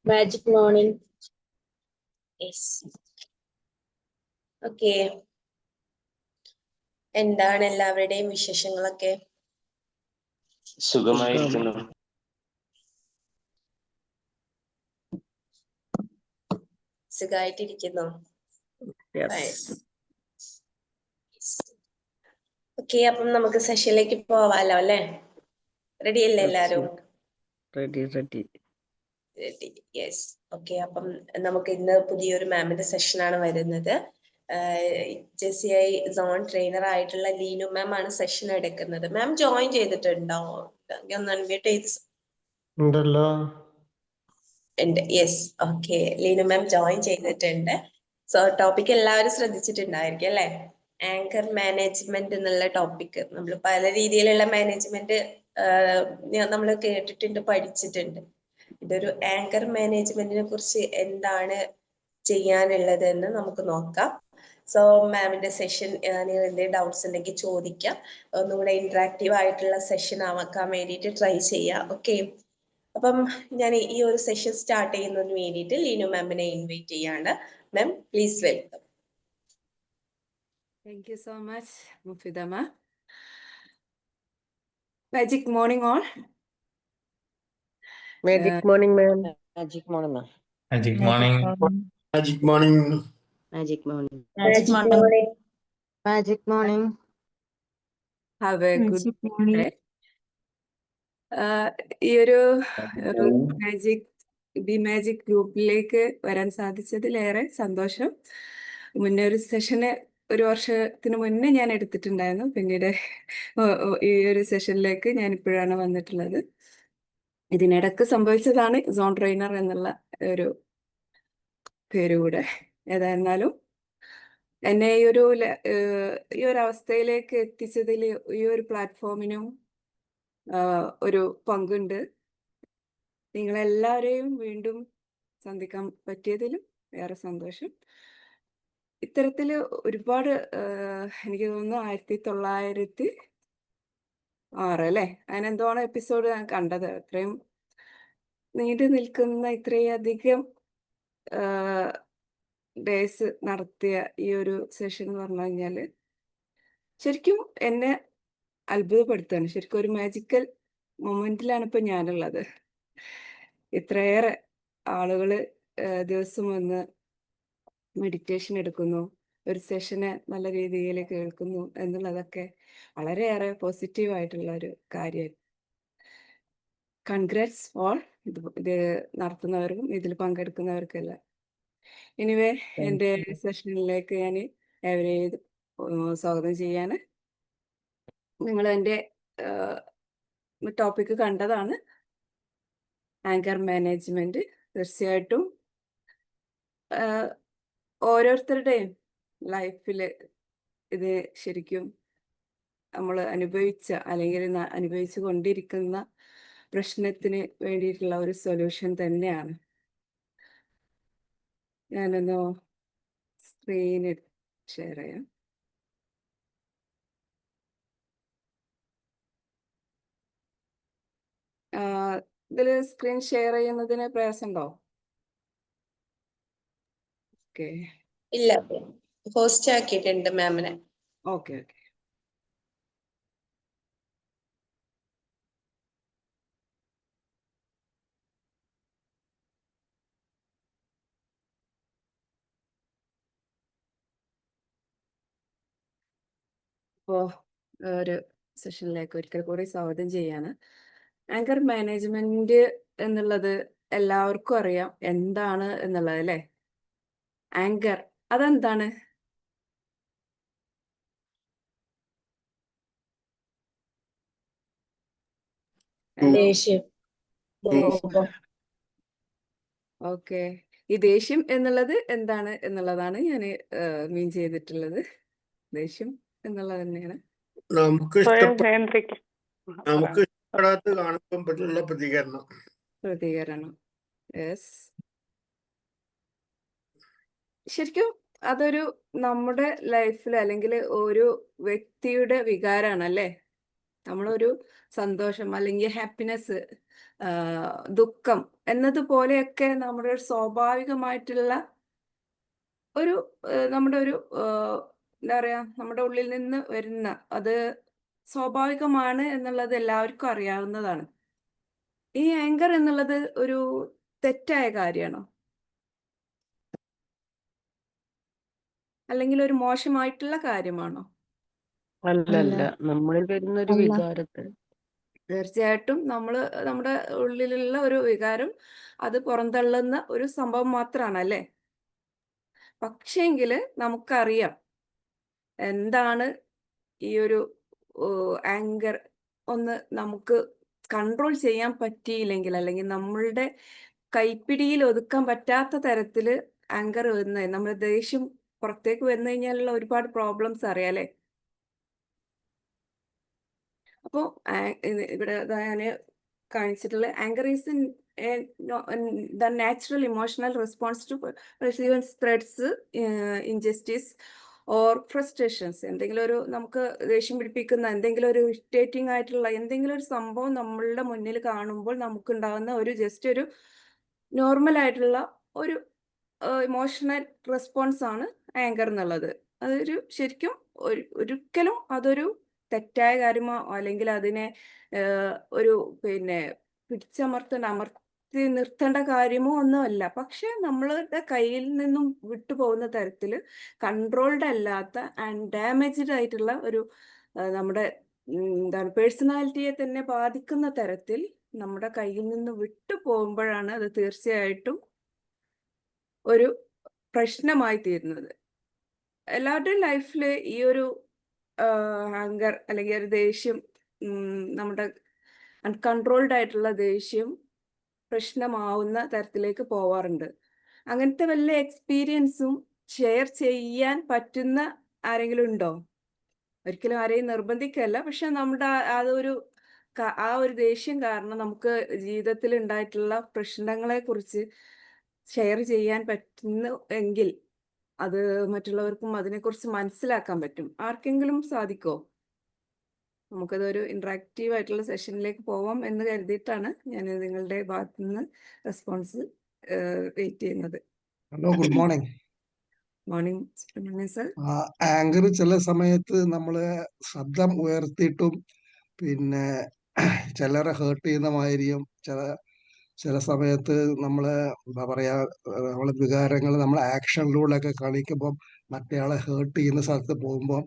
Magic morning. Yes. Okay. എന്താണ് എല്ലാവരുടെയും വിശേഷങ്ങളൊക്കെ? സുഖമായിരിക്കുന്നു. സുഖമായിട്ടിരിക്കുന്നു. Yes. ഓക്കെ, അപ്പം നമുക്ക് സെഷനിലേക്ക് പോവാലോ അല്ലേ? റെഡി അല്ലേ എല്ലാരും? Ready. റെഡി. യെസ്. ഓക്കെ, അപ്പം നമുക്ക് ഇന്ന് പുതിയൊരു മാമിന്റെ സെഷനാണ് വരുന്നത്. ജെസിഐ സോൺ ട്രെയിനർ ആയിട്ടുള്ള ലീനു മാം ആണ് സെഷൻ എടുക്കുന്നത്. മാം ജോയിൻ ചെയ്തിട്ടുണ്ടോ? ഒന്ന് അൺമ്യൂട്ട് ചെയ്ത്. ഉണ്ടല്ലോ. യെസ്. ഓക്കെ, ലീനു മാം ജോയിൻ ചെയ്തിട്ടുണ്ട്. സോ ടോപ്പിക് എല്ലാവരും ശ്രദ്ധിച്ചിട്ടുണ്ടായിരിക്കും അല്ലെ? ആങ്കർ മാനേജ്മെന്റ് എന്നുള്ള ടോപ്പിക്. നമ്മൾ പല രീതിയിലുള്ള മാനേജ്മെന്റ് നമ്മൾ കേട്ടിട്ടുണ്ട്, പഠിച്ചിട്ടുണ്ട്. ഇതൊരു ആങ്കർ മാനേജ്മെന്റിനെ കുറിച്ച് എന്താണ് ചെയ്യാനുള്ളത് എന്ന് നമുക്ക് നോക്കാം. സോ മാമിന്റെ സെഷൻ നിങ്ങൾ എന്തെങ്കിലും ഡൗട്ട്സ് ഉണ്ടെങ്കിൽ ചോദിക്കാം. ഒന്നുകൂടെ ഇന്ററാക്റ്റീവ് ആയിട്ടുള്ള സെഷൻ ആക്കാൻ വേണ്ടിയിട്ട് ട്രൈ ചെയ്യാം. ഓക്കെ, അപ്പം ഞാൻ ഈ ഒരു സെഷൻ സ്റ്റാർട്ട് ചെയ്യുന്നതിന് വേണ്ടിയിട്ട് ലീനു മാമിനെ ഇൻവൈറ്റ് ചെയ്യാണ്. Ma'am please welcome. Thank you so much, Mufida ma. Magic morning all. Magic morning, ma'am. Magic morning, ma'am. Magic morning. Magic morning. Magic morning. Magic morning. Magic morning. Have a good day. ഈ ഒരു magic ഗ്രൂപ്പിലേക്ക് വരാൻ സാധിച്ചതിലേറെ സന്തോഷം. മുന്നേ ഒരു സെഷന് 1 വർഷത്തിന് മുന്നേ ഞാൻ എടുത്തിട്ടുണ്ടായിരുന്നു. പിന്നീട് ഈ ഒരു സെഷനിലേക്ക് ഞാൻ ഇപ്പോഴാണ് വന്നിട്ടുള്ളത്. ഇതിനിടക്ക് സംഭവിച്ചതാണ് സോൺ ട്രെയിനർ എന്നുള്ള ഒരു പേരുകൂടെ. ഏതായിരുന്നാലും എന്നെ ഈ ഒരു അവസ്ഥയിലേക്ക് എത്തിച്ചതിൽ ഈ ഒരു പ്ലാറ്റ്ഫോമിനും ഒരു പങ്കുണ്ട്. നിങ്ങളെല്ലാവരെയും വീണ്ടും സന്ധിക്കാൻ പറ്റിയതിലും ഏറെ സന്തോഷം. ഇത്തരത്തിൽ ഒരുപാട് എനിക്ക് തോന്നുന്നു 1906 അല്ലേ അതിനെന്തോണം എപ്പിസോഡ് ഞാൻ കണ്ടത്. അത്രയും നീണ്ടു നിൽക്കുന്ന ഇത്രയധികം ഡേയ്സ് നടത്തിയ ഈ ഒരു സെഷൻ എന്ന് പറഞ്ഞു കഴിഞ്ഞാൽ ശരിക്കും എന്നെ അത്ഭുതപ്പെടുത്തുകയാണ്. ശരിക്കും ഒരു മാജിക്കൽ മൊമെന്റിലാണ് ഇപ്പം ഞാനുള്ളത്. ഇത്രയേറെ ആളുകൾ ദിവസം വന്ന് മെഡിറ്റേഷൻ എടുക്കുന്നു, ഒരു സെഷനെ നല്ല രീതിയിൽ കേൾക്കുന്നു എന്നുള്ളതൊക്കെ വളരെയേറെ പോസിറ്റീവായിട്ടുള്ള ഒരു കാര്യമാണ്. കൺഗ്രാറ്റ്സ് ഓൾ ഇത് നടത്തുന്നവർക്കും ഇതിൽ പങ്കെടുക്കുന്നവർക്കെല്ലാം. എനിവേ എൻ്റെ സെഷനിലേക്ക് ഞാൻ ഏവരെയും സ്വാഗതം ചെയ്യാൻ. നിങ്ങൾ എൻ്റെ ടോപ്പിക്ക് കണ്ടതാണ്, ആങ്കർ മാനേജ്മെന്റ്. തീർച്ചയായിട്ടും ഓരോരുത്തരുടെയും ലൈഫിൽ ഇത് ശരിക്കും നമ്മൾ അനുഭവിച്ച അല്ലെങ്കിൽ അനുഭവിച്ചു കൊണ്ടിരിക്കുന്ന പ്രശ്നത്തിന് വേണ്ടിയിട്ടുള്ള ഒരു സൊല്യൂഷൻ തന്നെയാണ്. ഞാനൊന്ന് സ്ക്രീൻ ഷെയർ ചെയ്യാം. ഇതിൽ സ്ക്രീൻ ഷെയർ ചെയ്യുന്നതിന് പ്രയാസമുണ്ടോ? ഓക്കെ, ഇല്ല, പോസ്റ്റ് ആക്കിയിട്ടുണ്ട് മാമിനെ. ഓക്കെ. അപ്പോൾ ഒരു സെഷനിലേക്ക് ഒരിക്കൽ കൂടി സ്വാഗതം ചെയ്യാണ്. ആങ്കർ മാനേജ്മെന്റ് എന്നുള്ളത് എല്ലാവർക്കും അറിയാം എന്താണ് എന്നുള്ളത് അല്ലേ? ആങ്കർ അതെന്താണ്? ദേഷ്യം. ഓക്കെ, ഈ ദേഷ്യം എന്നുള്ളത് എന്താണ് എന്നുള്ളതാണ് ഞാൻ മീൻ ചെയ്തിട്ടുള്ളത്. ദേഷ്യം എന്നുള്ളത് തന്നെയാണ് നമുക്ക് ഇഷ്ടപ്പെടാത്ത കാണുമ്പോഴുള്ള പ്രതികരണം. യെസ്, ശരിക്കും അതൊരു നമ്മുടെ ലൈഫിൽ അല്ലെങ്കിൽ ഒരു വ്യക്തിയുടെ വികാരമാണ് അല്ലേ? നമ്മളൊരു സന്തോഷം അല്ലെങ്കിൽ ഹാപ്പിനെസ്, ദുഃഖം എന്നതുപോലെയൊക്കെ നമ്മുടെ ഒരു സ്വാഭാവികമായിട്ടുള്ള ഒരു നമ്മുടെ ഒരു എന്താ പറയാ, നമ്മുടെ ഉള്ളിൽ നിന്ന് വരുന്ന അത് സ്വാഭാവികമാണ് എന്നുള്ളത് എല്ലാവർക്കും അറിയാവുന്നതാണ്. ഈ ആങ്കർ എന്നുള്ളത് ഒരു തെറ്റായ കാര്യമാണോ, അല്ലെങ്കിൽ ഒരു മോശമായിട്ടുള്ള കാര്യമാണോ? അല്ലല്ല, നമ്മളിൽ വരുന്ന ഒരു അല്ല. വികാരത്തെ തീർച്ചയായിട്ടും നമ്മുടെ ഉള്ളിലുള്ള ഒരു വികാരം അത് പുറന്തള്ളുന്ന ഒരു സംഭവം മാത്രമാണ് അല്ലേ. പക്ഷേങ്കിൽ നമുക്കറിയാം എന്താണ് ഈ ഒരു ആങ്കർ ഒന്ന് നമുക്ക് കൺട്രോൾ ചെയ്യാൻ പറ്റിയില്ലെങ്കിൽ, അല്ലെങ്കിൽ നമ്മളുടെ കൈപ്പിടിയിൽ ഒതുക്കാൻ പറ്റാത്ത തരത്തിൽ ആങ്കർ വന്ന് നമ്മുടെ ദേഷ്യം പുറത്തേക്ക് വന്നു കഴിഞ്ഞാലുള്ള ഒരുപാട് പ്രോബ്ലംസ് അറിയാം അല്ലേ. അപ്പോൾ ഇവിടെ ഞാൻ കാണിച്ചിട്ടുള്ള anchor is the natural emotional response to perceived threats, injustice or frustrations. എന്തെങ്കിലും ഒരു നമുക്ക് ദേഷ്യം പിടിപ്പിക്കുന്ന എന്തെങ്കിലും ഒരു ഇറിറ്റേറ്റിംഗ് ആയിട്ടുള്ള എന്തെങ്കിലും ഒരു സംഭവം നമ്മളുടെ മുന്നിൽ കാണുമ്പോൾ നമുക്കുണ്ടാകുന്ന ഒരു ജസ്റ്റ് ഒരു നോർമൽ ആയിട്ടുള്ള ഒരു ഇമോഷണൽ റെസ്പോൺസ് ആണ് ആങ്കർ എന്നുള്ളത്. അതൊരു ശരിക്കും ഒരിക്കലും അതൊരു തെറ്റായ കാര്യമോ അല്ലെങ്കിൽ അതിനെ ഒരു പിന്നെ അമർത്തി നിർത്തേണ്ട കാര്യമോ ഒന്നുമല്ല. പക്ഷെ നമ്മളുടെ കയ്യിൽ നിന്നും വിട്ടുപോകുന്ന തരത്തിൽ കൺട്രോൾഡ് അല്ലാത്ത ആൻഡ് ഡാമേജ്ഡ് ആയിട്ടുള്ള ഒരു നമ്മുടെ എന്താണ് പേഴ്സണാലിറ്റിയെ തന്നെ ബാധിക്കുന്ന തരത്തിൽ നമ്മുടെ കയ്യിൽ നിന്ന് വിട്ടു പോകുമ്പോഴാണ് അത് തീർച്ചയായിട്ടും ഒരു പ്രശ്നമായി തീരുന്നത്. എല്ലാവരുടെയും ലൈഫിൽ ഈ ഒരു ആങ്കർ അല്ലെങ്കിൽ ഒരു ദേഷ്യം, നമ്മുടെ അൺകൺട്രോൾഡ് ആയിട്ടുള്ള ദേഷ്യം പ്രശ്നമാവുന്ന തരത്തിലേക്ക് പോവാറുണ്ട്. അങ്ങനത്തെ വല്ല എക്സ്പീരിയൻസും ഷെയർ ചെയ്യാൻ പറ്റുന്ന ആരെങ്കിലും ഉണ്ടോ? ഒരിക്കലും ആരെയും നിർബന്ധിക്കല്ല, പക്ഷെ നമ്മുടെ ആ ഒരു ദേഷ്യം കാരണം നമുക്ക് ജീവിതത്തിൽ ഉണ്ടായിട്ടുള്ള പ്രശ്നങ്ങളെ കുറിച്ച് ഷെയർ ചെയ്യാൻ പറ്റുന്നു എങ്കിൽ അത് മറ്റുള്ളവർക്കും അതിനെക്കുറിച്ച് മനസ്സിലാക്കാൻ പറ്റും. ആർക്കെങ്കിലും സാധിക്കോ? നമുക്കതൊരു ഇന്ററാക്റ്റീവ് ആയിട്ടുള്ള സെഷനിലേക്ക് പോവാം എന്ന് കരുതിയിട്ടാണ് ഞാൻ നിങ്ങളുടെ ഭാഗത്തു നിന്ന് റെസ്പോൺസ് വെയിറ്റ് ചെയ്യുന്നത്. Hello, good morning. Morning Subramanian sir. Anchor ചില സമയത്ത് നമ്മള് ശബ്ദം ഉയർത്തിയിട്ടും പിന്നെ ചിലരെ ഹേർട്ട് ചെയ്യുന്ന മാതിരിയും ചില സമയത്ത് നമ്മള് എന്താ പറയാ, നമ്മളെ വികാരങ്ങൾ നമ്മളെ ആക്ഷനിലൂടെ ഒക്കെ കാണിക്കുമ്പോൾ മറ്റേയാളെ ഹേർട്ട് ചെയ്യുന്ന സ്ഥലത്ത് പോകുമ്പോൾ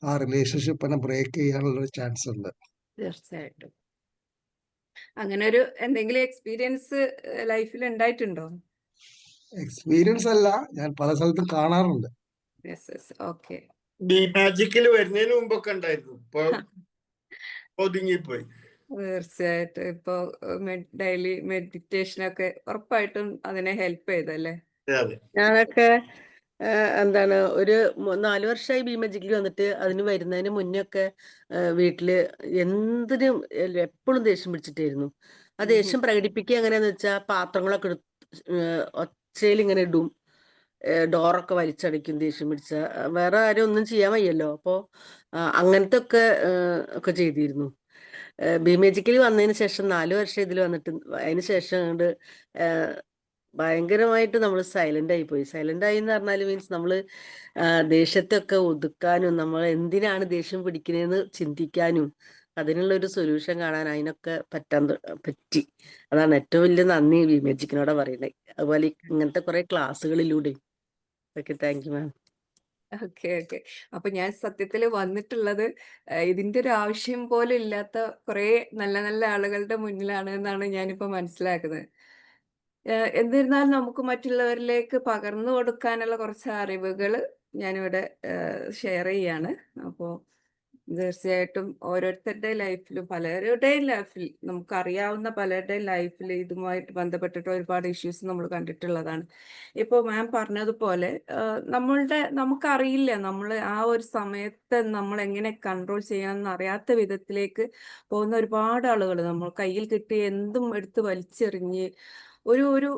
ആ റിലേഷൻഷിപ്പിനെ ബ്രേക്ക് ചെയ്യാനുള്ള ഒരു ചാൻസ് ഉണ്ട്. തീർച്ചയായിട്ടും അങ്ങനെ ഒരു എന്തെങ്കിലും എക്സ്പീരിയൻസ് ലൈഫിൽ ഉണ്ടായിട്ടുണ്ടോ? എക്സ്പീരിയൻസ് അല്ല, ഞാൻ പല സ്ഥലത്തും കാണാറുണ്ട്. Yes yes, okay. ബി മാജിക്കിൽ വരുന്നതിന് മുമ്പൊക്കെ ഉണ്ടായിരുന്നു, ഇപ്പൊ ഒതുങ്ങിപ്പോയി. തീർച്ചയായിട്ടും ഇപ്പൊ ഡെയിലി മെഡിറ്റേഷൻ ഒക്കെ ഉറപ്പായിട്ടും അതിനെ ഹെൽപ്പ് ചെയ്തല്ലേ. അതെ. ഞാനൊക്കെ എന്താണ് ഒരു 4 വർഷമായി ബി മജിക്കിൽ വന്നിട്ട് അതിന് വരുന്നതിന് മുന്നേ ഒക്കെ വീട്ടില് എന്തിനും എപ്പോഴും ദേഷ്യം പിടിച്ചിട്ടായിരുന്നു. ആ ദേഷ്യം പ്രകടിപ്പിക്കുക എങ്ങനെയാന്ന് വെച്ചാൽ പാത്രങ്ങളൊക്കെ ഒച്ചയിൽ ഇങ്ങനെ ഇടും, ഡോറൊക്കെ വലിച്ചടയ്ക്കും ദേഷ്യം പിടിച്ച. വേറെ ആരും ഒന്നും ചെയ്യാൻ വയ്യല്ലോ, അപ്പോൾ അങ്ങനത്തെ ഒക്കെ ചെയ്തിരുന്നു. ബി മേജിക്കൽ വന്നതിന് ശേഷം 4 വർഷം ഇതിൽ വന്നിട്ട് അതിന് ശേഷം അങ്ങോട്ട് ഭയങ്കരമായിട്ട് നമ്മൾ സൈലന്റ് ആയി പോയി. സൈലന്റ് ആയി എന്ന് പറഞ്ഞാൽ മീൻസ് നമ്മൾ ദേഷ്യത്തൊക്കെ ഒതുക്കാനും നമ്മൾ എന്തിനാണ് ദേഷ്യം പിടിക്കുന്നതെന്ന് ചിന്തിക്കാനും അതിനുള്ള ഒരു സൊല്യൂഷൻ കാണാൻ അതിനൊക്കെ പറ്റി. അതാണ് ഏറ്റവും വലിയ നന്ദി ബി മേജിക്കിനോടെ പറയുന്നത്. അതുപോലെ ഇങ്ങനത്തെ കുറെ ക്ലാസ്സുകളിലൂടെ. Okay, thank you ma'am. Okay okay. അപ്പൊ ഞാൻ സത്യത്തിൽ വന്നിട്ടുള്ളത് ഇതിന്റെ ഒരു ആവശ്യം പോലും ഇല്ലാത്ത കുറെ നല്ല നല്ല ആളുകളുടെ മുന്നിലാണ് എന്നാണ് ഞാനിപ്പോ മനസ്സിലാക്കുന്നത്. എന്നിരുന്നാലും നമുക്ക് മറ്റുള്ളവരിലേക്ക് പകർന്നു കൊടുക്കാനുള്ള കുറച്ച് അറിവുകൾ ഞാനിവിടെ ഷെയർ ചെയ്യാണ്. അപ്പോൾ തീർച്ചയായിട്ടും ഓരോരുത്തരുടെ ലൈഫിലും പലരുടെയും ലൈഫിൽ നമുക്കറിയാവുന്ന പലരുടെയും ലൈഫിൽ ഇതുമായിട്ട് ബന്ധപ്പെട്ടിട്ട് ഒരുപാട് ഇഷ്യൂസ് നമ്മൾ കണ്ടിട്ടുള്ളതാണ്. ഇപ്പോൾ മാം പറഞ്ഞതുപോലെ നമുക്കറിയില്ല നമ്മൾ ആ ഒരു സമയത്ത് നമ്മൾ എങ്ങനെ കൺട്രോൾ ചെയ്യണമെന്ന് അറിയാത്ത വിധത്തിലേക്ക് പോകുന്ന ഒരുപാട് ആളുകൾ നമ്മൾ കയ്യിൽ കിട്ടി എന്തും എടുത്ത് വലിച്ചെറിഞ്ഞ് ഒരു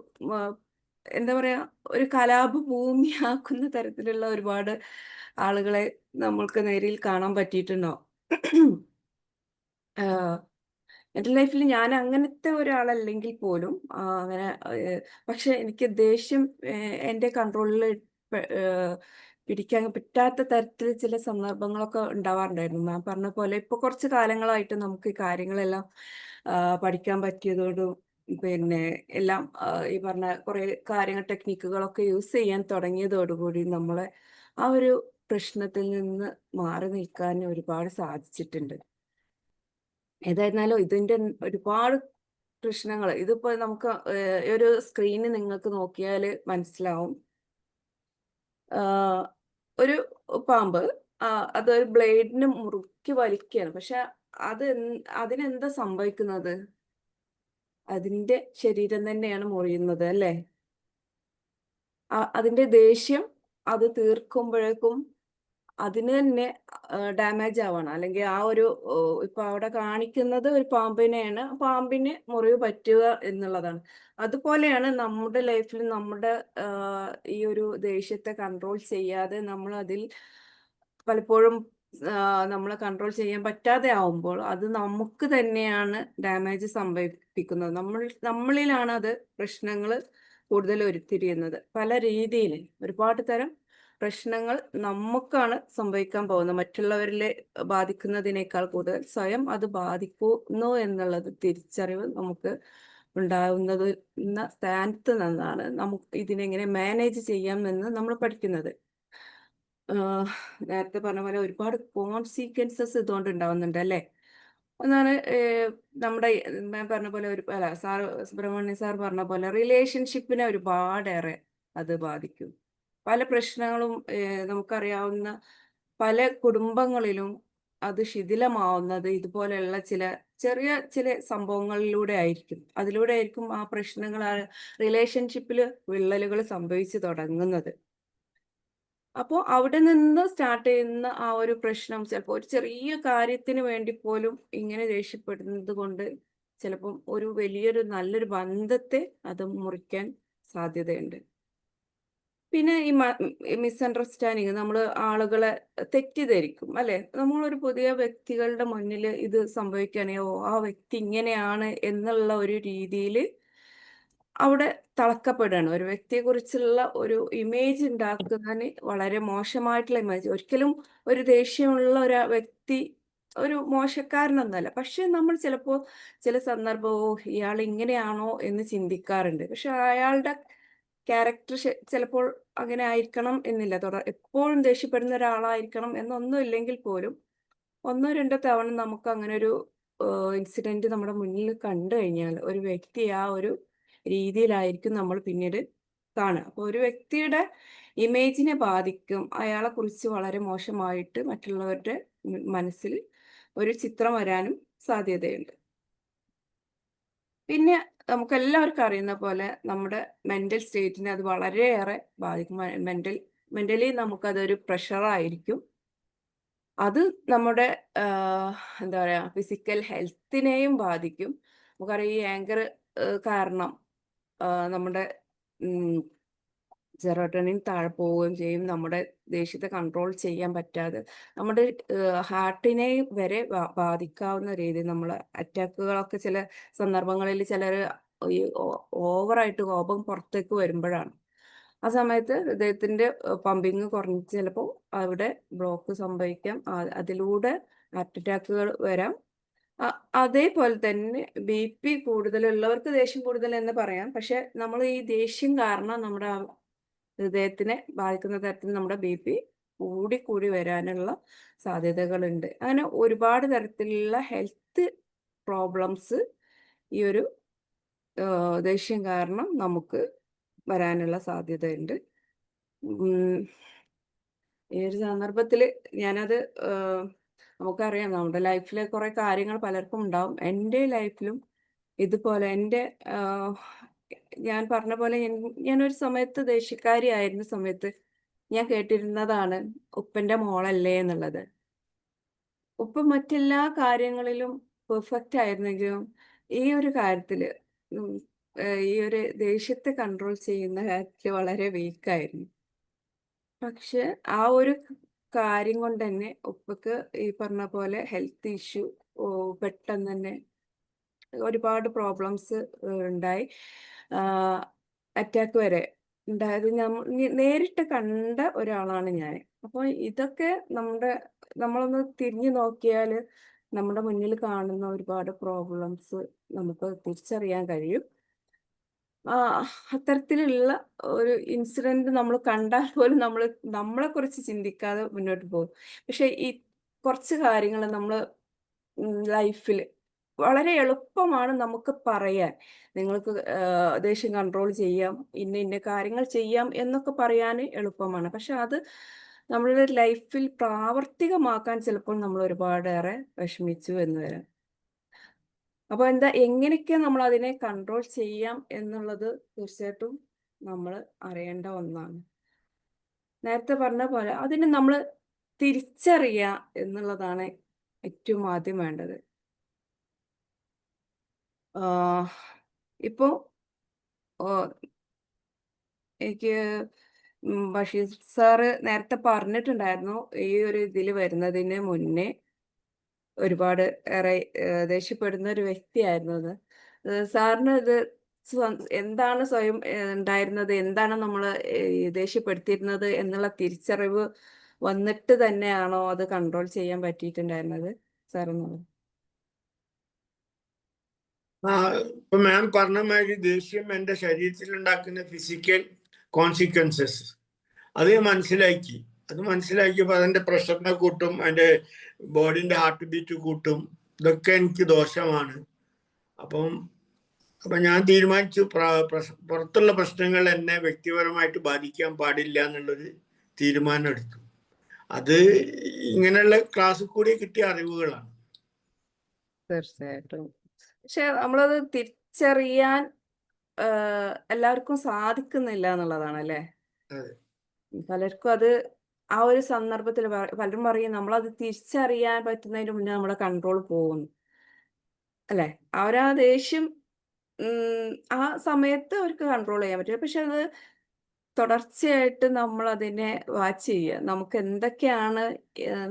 എന്താ പറയാ, ഒരു കലാപഭൂമിയാക്കുന്ന തരത്തിലുള്ള ഒരുപാട് ആളുകളെ നമ്മൾക്ക് നേരിൽ കാണാൻ പറ്റിയിട്ടുണ്ടോ? എൻ്റെ ലൈഫിൽ ഞാൻ അങ്ങനത്തെ ഒരാളല്ലെങ്കിൽ പോലും അങ്ങനെ പക്ഷെ എനിക്ക് ദേഷ്യം എൻ്റെ കൺട്രോളിൽ പിടിക്കാൻ പറ്റാത്ത തരത്തിൽ ചില സന്ദർഭങ്ങളൊക്കെ ഉണ്ടാവാറുണ്ടായിരുന്നു. ഞാൻ പറഞ്ഞ പോലെ ഇപ്പോൾ കുറച്ച് കാലങ്ങളായിട്ട് നമുക്ക് ഈ കാര്യങ്ങളെല്ലാം പഠിക്കാൻ പറ്റിയതോടും പിന്നെ എല്ലാം ഈ പറഞ്ഞ കുറേ കാര്യങ്ങൾ ടെക്നിക്കുകളൊക്കെ യൂസ് ചെയ്യാൻ തുടങ്ങിയതോടുകൂടി നമ്മളെ ആ ഒരു പ്രശ്നത്തിൽ നിന്ന് മാറി നിൽക്കാൻ ഒരുപാട് സാധിച്ചിട്ടുണ്ട്. ഏതായിരുന്നാലും ഇതിന്റെ ഒരുപാട് പ്രശ്നങ്ങൾ ഇതിപ്പോ നമുക്ക് ഒരു സ്ക്രീന് നിങ്ങൾക്ക് നോക്കിയാൽ മനസ്സിലാവും. ആഹ് ഒരു പാമ്പ് അതൊരു ബ്ലേഡിന് മുറുക്കി വലിക്കുകയാണ്. പക്ഷെ അതിനെന്താ സംഭവിക്കുന്നത്? അതിന്റെ ശരീരം തന്നെയാണ് മുറിയുന്നത് അല്ലേ? അതിന്റെ ദേഷ്യം അത് തീർക്കുമ്പോഴേക്കും അതിന് തന്നെ ഡാമേജ് ആവണം. അല്ലെങ്കിൽ ആ ഒരു ഇപ്പൊ അവിടെ കാണിക്കുന്നത് ഒരു പാമ്പിനെയാണ്. പാമ്പിന് മുറിവ് പറ്റുക എന്നുള്ളതാണ്. അതുപോലെയാണ് നമ്മുടെ ലൈഫിൽ നമ്മുടെ ഈ ഒരു ദേഷ്യത്തെ കൺട്രോൾ ചെയ്യാതെ നമ്മൾ അതിൽ പലപ്പോഴും നമ്മളെ കൺട്രോൾ ചെയ്യാൻ പറ്റാതെ ആവുമ്പോൾ അത് നമുക്ക് തന്നെയാണ് ഡാമേജ് സംഭവിപ്പിക്കുന്നത്. നമ്മളിലാണ് അത് പ്രശ്നങ്ങൾ കൂടുതൽ ഉരുത്തിരിയുന്നത്. പല രീതിയിൽ ഒരുപാട് തരം പ്രശ്നങ്ങൾ നമുക്കാണ് സംഭവിക്കാൻ പോകുന്നത്. മറ്റുള്ളവരിലെ ബാധിക്കുന്നതിനേക്കാൾ കൂടുതൽ സ്വയം അത് ബാധിക്കുന്നു എന്നുള്ളത് തിരിച്ചറിവ് നമുക്ക് ഉണ്ടാവുന്നത് സ്ഥാനത്ത് നിന്നാണ് നമുക്ക് ഇതിനെങ്ങനെ മാനേജ് ചെയ്യാം എന്ന് നമ്മൾ പഠിക്കുന്നത്. നേരത്തെ പറഞ്ഞ പോലെ ഒരുപാട് കോൺസിക്വൻസസ് ഇതുകൊണ്ട് ഉണ്ടാവുന്നുണ്ട് അല്ലേ? ഒന്നാണ് നമ്മുടെ ഞാൻ പറഞ്ഞ പോലെ അല്ല സുബ്രഹ്മണ്യ സാർ പറഞ്ഞ പോലെ റിലേഷൻഷിപ്പിനെ ഒരുപാടേറെ അത് ബാധിക്കും. പല പ്രശ്നങ്ങളും നമുക്കറിയാവുന്ന പല കുടുംബങ്ങളിലും അത് ശിഥിലമാവുന്നത് ഇതുപോലെയുള്ള ചില സംഭവങ്ങളിലൂടെ ആയിരിക്കും. അതിലൂടെ ആയിരിക്കും ആ പ്രശ്നങ്ങൾ റിലേഷൻഷിപ്പിൽ വിള്ളലുകൾ സംഭവിച്ചു തുടങ്ങുന്നത്. അപ്പോൾ അവിടെ നിന്ന് സ്റ്റാർട്ട് ചെയ്യുന്ന ആ ഒരു പ്രശ്നം ചിലപ്പോൾ ഒരു ചെറിയ കാര്യത്തിന് വേണ്ടി പോലും ഇങ്ങനെ ദേഷ്യപ്പെടുന്നത് കൊണ്ട് ചിലപ്പം ഒരു നല്ലൊരു ബന്ധത്തെ അത് മുറിക്കാൻ സാധ്യതയുണ്ട്. പിന്നെ ഈ മിസ്അണ്ടർസ്റ്റാൻഡിങ് നമ്മൾ ആളുകളെ തെറ്റിദ്ധരിക്കും അല്ലെ? നമ്മളൊരു പുതിയ വ്യക്തികളുടെ മുന്നിൽ ഇത് സംഭവിക്കുകയാണെങ്കിൽ ആ വ്യക്തി ഇങ്ങനെയാണ് എന്നുള്ള ഒരു രീതിയിൽ അവിടെ തളക്കപ്പെടുകയാണ്. ഒരു വ്യക്തിയെക്കുറിച്ചുള്ള ഒരു ഇമേജ് ഉണ്ടാക്കുന്നതിന് വളരെ മോശമായിട്ടുള്ള ഇമേജ്. ഒരിക്കലും ഒരു ദേഷ്യമുള്ള ഒരു വ്യക്തി ഒരു മോശക്കാരനൊന്നുമല്ല. പക്ഷെ നമ്മൾ ചിലപ്പോൾ ചില സന്ദർഭവും ഇയാൾ ഇങ്ങനെയാണോ എന്ന് ചിന്തിക്കാറുണ്ട്. പക്ഷെ അയാളുടെ ക്യാരക്ടർ ചിലപ്പോൾ അങ്ങനെ ആയിരിക്കണം എന്നില്ല. എപ്പോഴും ദേഷ്യപ്പെടുന്ന ഒരാളായിരിക്കണം എന്നൊന്നും ഇല്ലെങ്കിൽ പോലും 1-2 തവണ നമുക്ക് അങ്ങനെ ഒരു ഇൻസിഡന്റ് നമ്മുടെ മുന്നിൽ കണ്ടു കഴിഞ്ഞാൽ ഒരു വ്യക്തി ആ ഒരു രീതിയിലായിരിക്കും നമ്മൾ പിന്നീട് കാണുക. അപ്പോൾ ഒരു വ്യക്തിയുടെ ഇമേജിനെ ബാധിക്കും. അയാളെ കുറിച്ച് വളരെ മോശമായിട്ട് മറ്റുള്ളവരുടെ മനസ്സിൽ ഒരു ചിത്രം വരാനും സാധ്യതയുണ്ട്. പിന്നെ നമുക്കെല്ലാവർക്കും അറിയുന്ന പോലെ നമ്മുടെ മെന്റൽ സ്റ്റേറ്റിനെ അത് വളരെയേറെ ബാധിക്കും. മെന്റലി നമുക്കതൊരു പ്രഷറായിരിക്കും. അത് നമ്മുടെ എന്താ പറയാ ഫിസിക്കൽ ഹെൽത്തിനെയും ബാധിക്കും. നമുക്കറിയാം ഈ ആങ്കർ കാരണം നമ്മുടെ സെറോട്ടോണിൻ താഴെ പോവുകയും ചെയ്യും. നമ്മുടെ ദേഷ്യത്തെ കൺട്രോൾ ചെയ്യാൻ പറ്റാതെ നമ്മുടെ ഹാർട്ടിനെ വരെ ബാധിക്കാവുന്ന രീതിയിൽ നമ്മൾ അറ്റാക്കുകളൊക്കെ ചില സന്ദർഭങ്ങളിൽ ചിലർ ഈ ഓവറായിട്ട് കോപം പുറത്തേക്ക് വരുമ്പോഴാണ്. ആ സമയത്ത് ഹൃദയത്തിന്റെ പമ്പിങ് കുറഞ്ഞ് ചിലപ്പോൾ അവിടെ ബ്ലോക്ക് സംഭവിക്കാം. അതിലൂടെ ഹാർട്ട് അറ്റാക്കുകൾ വരാം. അതേപോലെ തന്നെ BP കൂടുതലുള്ളവർക്ക് ദേഷ്യം കൂടുതൽ എന്ന് പറയാം. പക്ഷെ നമ്മൾ ഈ ദേഷ്യം കാരണം നമ്മുടെ ഹൃദയത്തിനെ ബാധിക്കുന്ന തരത്തിൽ നമ്മുടെ BP കൂടി വരാനുള്ള സാധ്യതകളുണ്ട്. അങ്ങനെ ഒരുപാട് തരത്തിലുള്ള ഹെൽത്ത് പ്രോബ്ലംസ് ഈ ഒരു ദേഷ്യം കാരണം നമുക്ക് വരാനുള്ള സാധ്യതയുണ്ട്. ഈ ഒരു സന്ദർഭത്തിൽ ഞാനത് നമുക്കറിയാം നമ്മുടെ ലൈഫിലെ കുറെ കാര്യങ്ങൾ പലർക്കും ഉണ്ടാവും. എൻ്റെ ലൈഫിലും ഇതുപോലെ ഞാൻ പറഞ്ഞ പോലെ ഞാനൊരു സമയത്ത് ദേഷ്യക്കാരി ആയിരുന്ന സമയത്ത് ഞാൻ കേട്ടിരുന്നതാണ് ഉപ്പന്റെ മോളല്ലേ എന്നുള്ളത്. ഉപ്പ മറ്റെല്ലാ കാര്യങ്ങളിലും പെർഫെക്റ്റ് ആയിരുന്നെങ്കിലും ഈ ഒരു കാര്യത്തിൽ ഈ ഒരു ദേഷ്യത്തെ കൺട്രോൾ ചെയ്യുന്ന കാര്യത്തിൽ വളരെ വീക്കായിരുന്നു. പക്ഷെ ആ ഒരു കാര്യം കൊണ്ട് തന്നെ ഉപ്പക്ക് ഈ പറഞ്ഞ പോലെ ഹെൽത്ത് ഇഷ്യൂ പെട്ടെന്ന് തന്നെ ഒരുപാട് പ്രോബ്ലംസ് ഉണ്ടായി. അറ്റാക്ക് വരെ ഉണ്ടായത് നേരിട്ട് കണ്ട ഒരാളാണ് ഞാൻ. അപ്പോൾ ഇതൊക്കെ നമ്മളൊന്ന് തിരിഞ്ഞു നോക്കിയാൽ നമ്മുടെ മുന്നിൽ കാണുന്ന ഒരുപാട് പ്രോബ്ലംസ് നമുക്ക് തിരിച്ചറിയാൻ കഴിയും. അത്തരത്തിലുള്ള ഒരു ഇൻസിഡന്റ് നമ്മൾ കണ്ടാൽ പോലും നമ്മളെ കുറിച്ച് ചിന്തിക്കാതെ മുന്നോട്ട് പോകും. പക്ഷെ ഈ കുറച്ച് കാര്യങ്ങൾ നമ്മൾ ലൈഫിൽ വളരെ എളുപ്പമാണ് നമുക്ക് പറയാൻ. നിങ്ങൾക്ക് ദേഷ്യം കൺട്രോൾ ചെയ്യാം, ഇന്ന കാര്യങ്ങൾ ചെയ്യാം എന്നൊക്കെ പറയാൻ എളുപ്പമാണ്. പക്ഷെ അത് നമ്മളുടെ ലൈഫിൽ പ്രാവർത്തികമാക്കാൻ ചിലപ്പോൾ നമ്മൾ ഒരുപാടേറെ വിഷമിച്ചു എന്ന് വരാം. അപ്പോൾ എങ്ങനെയൊക്കെ നമ്മൾ അതിനെ കൺട്രോൾ ചെയ്യാം എന്നുള്ളത് തീർച്ചയായിട്ടും നമ്മൾ അറിയേണ്ട ഒന്നാണ്. നേരത്തെ പറഞ്ഞ പോലെ അതിനെ നമ്മൾ തിരിച്ചറിയുക എന്നുള്ളതാണ് ഏറ്റവും ആദ്യം വേണ്ടത്. ഇപ്പോൾ എനിക്ക് ബഷീർ സാറ് നേരത്തെ പറഞ്ഞിട്ടുണ്ടായിരുന്നു, ഈ ഒരു ഇതിൽ വരുന്നതിന് മുന്നേ ഒരുപാട് ഏറെ ദേഷ്യപ്പെടുന്ന ഒരു വ്യക്തിയായിരുന്നു അത്. സാറിന് ഇത് എന്താണ് സ്വയം ഉണ്ടായിരുന്നത്, എന്താണ് നമ്മൾ ദേഷ്യപ്പെടുത്തിയിരുന്നത് എന്നുള്ള തിരിച്ചറിവ് വന്നിട്ട് തന്നെയാണോ അത് കൺട്രോൾ ചെയ്യാൻ പറ്റിയിട്ടുണ്ടായിരുന്നത് സാറെന്ന്? ഇപ്പൊ മാം പറഞ്ഞ മാതിരി ദേഷ്യം എന്റെ ശരീരത്തിൽ ഉണ്ടാക്കുന്ന ഫിസിക്കൽ കോൺസിക്വൻസസ് അത് മനസ്സിലാക്കിയപ്പോൾ അതിന്റെ പ്രഷറിനെ കൂട്ടും, അതിന്റെ ബോഡിന്റെ ഹാർട്ട് ബീറ്റ് കൂട്ടും, ഇതൊക്കെ എനിക്ക് ദോഷമാണ്. അപ്പം ഞാൻ തീരുമാനിച്ചു പുറത്തുള്ള പ്രശ്നങ്ങൾ എന്നെ വ്യക്തിപരമായിട്ട് ബാധിക്കാൻ പാടില്ല എന്നുള്ളൊരു തീരുമാനം എടുത്തു. അത് ഇങ്ങനെയുള്ള ക്ലാസ്സിൽ കൂടി കിട്ടിയ അറിവുകളാണ്. തീർച്ചയായിട്ടും. പക്ഷെ നമ്മളത് തിരിച്ചറിയാൻ എല്ലാവർക്കും സാധിക്കുന്നില്ല എന്നുള്ളതാണ് അല്ലേ? പലർക്കും അത് ആ ഒരു സന്ദർഭത്തിൽ പലരും പറയും നമ്മളത് തിരിച്ചറിയാൻ പറ്റുന്നതിന് മുന്നേ നമ്മുടെ കൺട്രോൾ പോകുന്നു അല്ലെ? അവരാ ദേഷ്യം ആ സമയത്ത് അവർക്ക് കൺട്രോൾ ചെയ്യാൻ പറ്റില്ല. പക്ഷെ അത് തുടർച്ചയായിട്ട് നമ്മൾ അതിനെ വാച്ച് ചെയ്യുക. നമുക്ക് എന്തൊക്കെയാണ്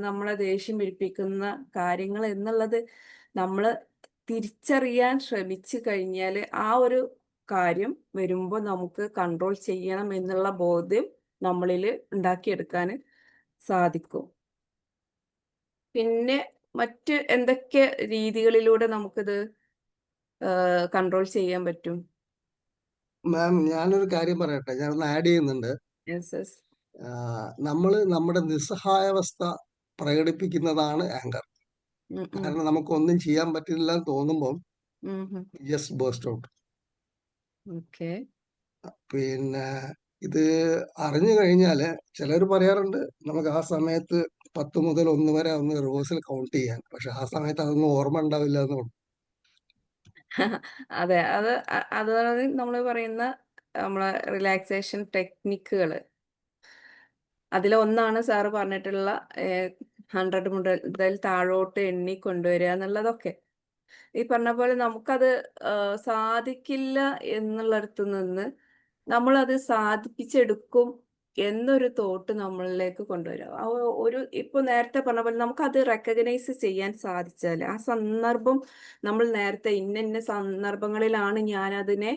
നമ്മളെ ദേഷ്യം പിടിപ്പിക്കുന്ന കാര്യങ്ങൾ എന്നുള്ളത് നമ്മൾ തിരിച്ചറിയാൻ ശ്രമിച്ചു കഴിഞ്ഞാൽ ആ ഒരു കാര്യം വരുമ്പോൾ നമുക്ക് കൺട്രോൾ ചെയ്യണം എന്നുള്ള ബോധ്യം നമ്മളിൽ ഉണ്ടാക്കിയെടുക്കാൻ സാധിക്കും. പിന്നെ മറ്റ് എന്തൊക്കെ രീതികളിലൂടെ നമുക്കിത് കൺട്രോൾ ചെയ്യാൻ പറ്റും? മാം, ഞാനൊരു കാര്യം പറയട്ടെ, ഞാനൊന്ന് ആഡ് ചെയ്യുന്നുണ്ട്. നമ്മുടെ നിസ്സഹായാവസ്ഥ പ്രകടിപ്പിക്കുന്നതാണ് ആങ്കർ. കാരണം നമുക്കൊന്നും ചെയ്യാൻ പറ്റില്ല എന്ന് തോന്നുമ്പോൾ ജസ്റ്റ് ബേസ്റ്റ് ഔട്ട്. പിന്നെ ഇത് അറിഞ്ഞു കഴിഞ്ഞാല് ചിലർ പറയാറുണ്ട് നമുക്ക് ആ സമയത്ത് 10 മുതൽ 1 വരെ ഒന്ന് റിവേഴ്സൽ കൗണ്ട് ചെയ്യാൻ. പക്ഷെ ആ സമയത്ത് അതൊന്നും ഓർമ്മ ഉണ്ടാവില്ല എന്ന് പറഞ്ഞു. അതെ, അതാണ് നമ്മൾ പറയുന്ന നമ്മളെ റിലാക്സേഷൻ ടെക്നിക്കുകൾ. അതിലൊന്നാണ് സാറ് പറഞ്ഞിട്ടുള്ള 100 മുതൽ താഴോട്ട് എണ്ണി കൊണ്ടുവരിക എന്നുള്ളതൊക്കെ. ഈ പറഞ്ഞ പോലെ നമുക്കത് സാധിക്കില്ല എന്നുള്ളിടത്ത് നിന്ന് നമ്മളത് സാധിപ്പിച്ചെടുക്കും എന്നൊരു തോട്ട് നമ്മളിലേക്ക് കൊണ്ടുവരിക. ഇപ്പൊ നേരത്തെ പറഞ്ഞ പോലെ നമുക്കത് റെക്കഗ്നൈസ് ചെയ്യാൻ സാധിച്ചാൽ ആ സന്ദർഭം നമ്മൾ നേരത്തെ ഇന്ന സന്ദർഭങ്ങളിലാണ് ഞാനതിനെ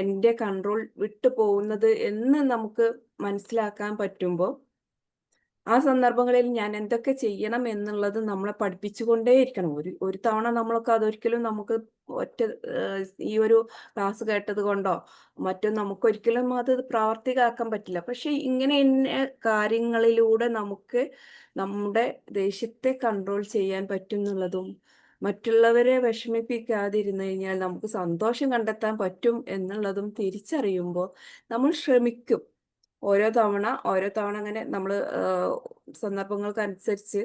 എൻ്റെ കൺട്രോൾ വിട്ടു പോകുന്നത് എന്ന് നമുക്ക് മനസ്സിലാക്കാൻ പറ്റുമ്പോൾ ആ സന്ദർഭങ്ങളിൽ ഞാൻ എന്തൊക്കെ ചെയ്യണം എന്നുള്ളത് നമ്മളെ പഠിപ്പിച്ചുകൊണ്ടേയിരിക്കണം. ഒരു തവണ നമ്മളൊക്കെ അതൊരിക്കലും നമുക്ക് ഈ ഒരു ക്ലാസ് കേട്ടത് കൊണ്ടോ മറ്റോ നമുക്കൊരിക്കലും അത് പ്രാവർത്തികമാക്കാൻ പറ്റില്ല. പക്ഷെ ഇങ്ങനെ കാര്യങ്ങളിലൂടെ നമുക്ക് നമ്മുടെ ദേഷ്യത്തെ കൺട്രോൾ ചെയ്യാൻ പറ്റും എന്നുള്ളതും മറ്റുള്ളവരെ വിഷമിപ്പിക്കാതിരുന്നു കഴിഞ്ഞാൽ നമുക്ക് സന്തോഷം കണ്ടെത്താൻ പറ്റും എന്നുള്ളതും തിരിച്ചറിയുമ്പോൾ നമ്മൾ ശ്രമിക്കും. ഓരോ തവണ അങ്ങനെ നമ്മൾ സന്ദർഭങ്ങൾക്കനുസരിച്ച്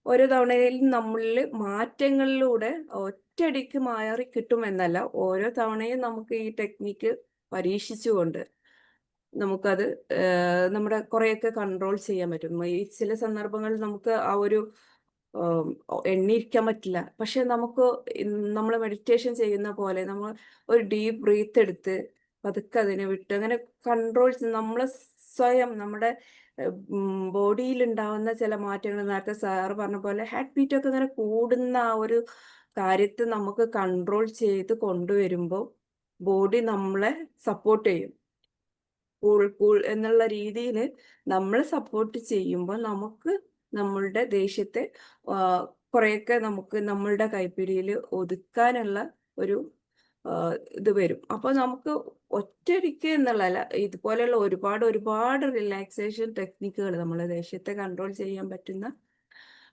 ഓരോ തവണയിലും നമ്മളിൽ മാറ്റങ്ങളിലൂടെ ഒറ്റയടിക്ക് മാറി കിട്ടുമെന്നല്ല, ഓരോ തവണയും നമുക്ക് ഈ ടെക്നിക്ക് പരീക്ഷിച്ചുകൊണ്ട് നമുക്കത് നമ്മുടെ കുറേയൊക്കെ കൺട്രോൾ ചെയ്യാൻ പറ്റും. ഈ ചില സന്ദർഭങ്ങളിൽ നമുക്ക് ആ ഒരു എണ്ണിയിരിക്കാൻ പറ്റില്ല. പക്ഷെ നമുക്ക് നമ്മൾ മെഡിറ്റേഷൻ ചെയ്യുന്ന പോലെ നമ്മൾ ഒരു ഡീപ്പ് ബ്രീത്ത് എടുത്ത് പതുക്കെ അതിനെ വിട്ട് അങ്ങനെ കൺട്രോൾ നമ്മളെ സ്വയം നമ്മുടെ ബോഡിയിൽ ഉണ്ടാവുന്ന ചില മാറ്റങ്ങൾ നേരത്തെ സാറ് പറഞ്ഞ പോലെ ഹാർട്ട് ബീറ്റ് ഒക്കെ ഇങ്ങനെ കൂടുന്ന ആ ഒരു കാര്യത്തെ നമുക്ക് കൺട്രോൾ ചെയ്ത് കൊണ്ടുവരുമ്പോൾ ബോഡി നമ്മളെ സപ്പോർട്ട് ചെയ്യും. കൂൾ കൂൾ എന്നുള്ള രീതിയിൽ നമ്മൾ സപ്പോർട്ട് ചെയ്യുമ്പോൾ നമുക്ക് നമ്മളുടെ ദേഷ്യത്തെ കുറേയൊക്കെ നമുക്ക് നമ്മളുടെ കൈപ്പിടിയിൽ ഒതുക്കാനുള്ള ഒരു ഇത് വരും. അപ്പോൾ നമുക്ക് ഒറ്റയടിക്ക് എന്നുള്ളതല്ല, ഇതുപോലെയുള്ള ഒരുപാട് റിലാക്സേഷൻ ടെക്നിക്കുകൾ നമ്മളെ ദേഷ്യത്തെ കൺട്രോൾ ചെയ്യാൻ പറ്റുന്ന,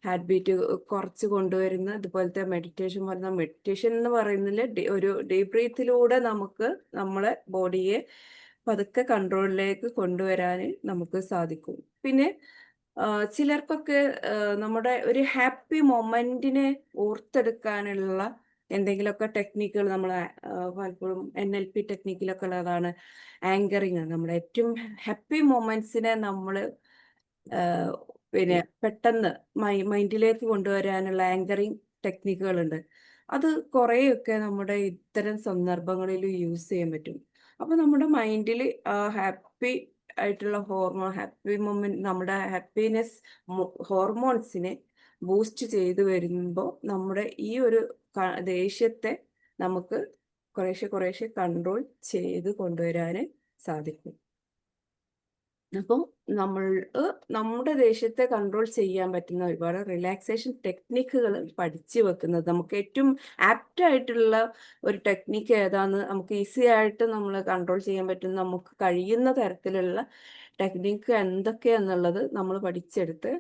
ഹാർട്ട് ബീറ്റ് കുറച്ച് കൊണ്ടുവരുന്ന ഇതുപോലത്തെ മെഡിറ്റേഷൻ എന്ന് പറയുന്നതിൽ ഒരു ഡീപ് ബ്രീത്തിലൂടെ നമുക്ക് നമ്മളെ ബോഡിയെ പതുക്കെ കൺട്രോളിലേക്ക് കൊണ്ടുവരാൻ നമുക്ക് സാധിക്കും. പിന്നെ ചിലർക്കൊക്കെ നമ്മുടെ ഒരു ഹാപ്പി മൊമെന്റിനെ ഓർത്തെടുക്കാനുള്ള എന്തെങ്കിലുമൊക്കെ ടെക്നിക്കുകൾ നമ്മൾ പലപ്പോഴും NLP ടെക്നിക്കിലൊക്കെ ഉള്ളതാണ് ആങ്കറിങ്. നമ്മുടെ ഏറ്റവും ഹാപ്പി മൊമെന്റ്സിനെ നമ്മൾ പിന്നെ പെട്ടെന്ന് മൈൻഡിലേക്ക് കൊണ്ടുവരാനുള്ള ആങ്കറിങ് ടെക്നിക്കുകളുണ്ട്. അത് കുറേയൊക്കെ നമ്മുടെ ഇത്തരം സന്ദർഭങ്ങളിൽ യൂസ് ചെയ്യാൻ പറ്റും. അപ്പോൾ നമ്മുടെ മൈൻഡിൽ ഹാപ്പി ആയിട്ടുള്ള ഹാപ്പി മൊമെന്റ്, നമ്മുടെ ഹാപ്പിനെസ് ഹോർമോൺസിനെ ബൂസ്റ്റ് ചെയ്ത് വരുമ്പോൾ നമ്മുടെ ഈ ഒരു ദേഷ്യത്തെ നമുക്ക് കുറേശ്ശെ കൺട്രോൾ ചെയ്ത് കൊണ്ടുവരാൻ സാധിക്കും. അപ്പം നമ്മുടെ ദേഷ്യത്തെ കൺട്രോൾ ചെയ്യാൻ പറ്റുന്ന ഒരുപാട് റിലാക്സേഷൻ ടെക്നിക്കുകൾ പഠിച്ചു വെക്കുന്നത്, നമുക്ക് ഏറ്റവും ആപ്റ്റ് ആയിട്ടുള്ള ഒരു ടെക്നിക്ക് ഏതാന്ന്, നമുക്ക് ഈസി ആയിട്ട് നമ്മൾ കൺട്രോൾ ചെയ്യാൻ പറ്റുന്ന, നമുക്ക് കഴിയുന്ന തരത്തിലുള്ള ടെക്നിക്ക് എന്തൊക്കെയാന്നുള്ളത് നമ്മൾ പഠിച്ചെടുത്ത്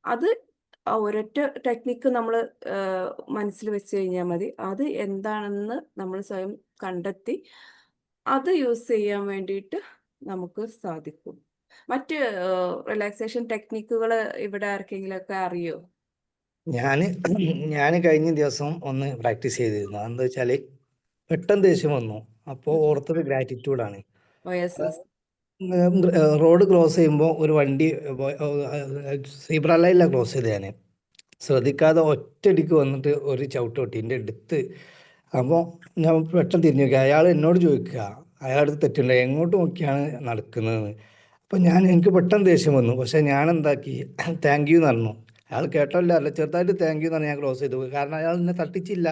അത് ഒരൊറ്റ ടെക്നിക്ക് നമ്മൾ മനസ്സിൽ വെച്ച് കഴിഞ്ഞാൽ മതി. അത് എന്താണെന്ന് നമ്മൾ സ്വയം കണ്ടെത്തി അത് യൂസ് ചെയ്യാൻ വേണ്ടിയിട്ട് നമുക്ക് സാധിക്കും. മറ്റ് റിലാക്സേഷൻ ടെക്നിക്കുകൾ ഇവിടെ ആർക്കെങ്കിലും ഒക്കെ അറിയോ? ഞാൻ കഴിഞ്ഞ ദിവസം ഒന്ന് പ്രാക്ടീസ് ചെയ്തിരുന്നു. എന്താ വെച്ചാല് പെട്ടെന്ന് ദേഷ്യം വന്നു. അപ്പോൾ ഓർത്തത് ഗ്രാറ്റിറ്റ്യൂഡാണ്. റോഡ് ക്രോസ് ചെയ്യുമ്പോൾ ഒരു വണ്ടി സീബ്ര ലൈനിലാണ് ക്രോസ് ചെയ്ത്, ഞാൻ ശ്രദ്ധിക്കാതെ ഒറ്റയടിക്ക് വന്നിട്ട് ഒരു ചവിട്ട് കൊട്ടി എൻ്റെ അടുത്ത്. അപ്പോൾ ഞാൻ പെട്ടെന്ന് തിരിഞ്ഞു നോക്കി, അയാൾ എന്നോട് ചോദിക്കുക അയാളടുത്ത് തെറ്റുണ്ട്, എങ്ങോട്ട് നോക്കിയാണ് നടക്കുന്നതെന്ന്. അപ്പം എനിക്ക് പെട്ടെന്ന് ദേഷ്യം വന്നു. പക്ഷേ ഞാൻ എന്താക്കി, താങ്ക് യു എന്ന് പറഞ്ഞു. അയാൾ കേട്ടല്ല, അല്ല ചെറുതായിട്ട് താങ്ക് യു എന്ന് പറഞ്ഞ് ഞാൻ ക്രോസ് ചെയ്തു പോയി. കാരണം അയാൾ എന്നെ തട്ടിച്ചില്ല,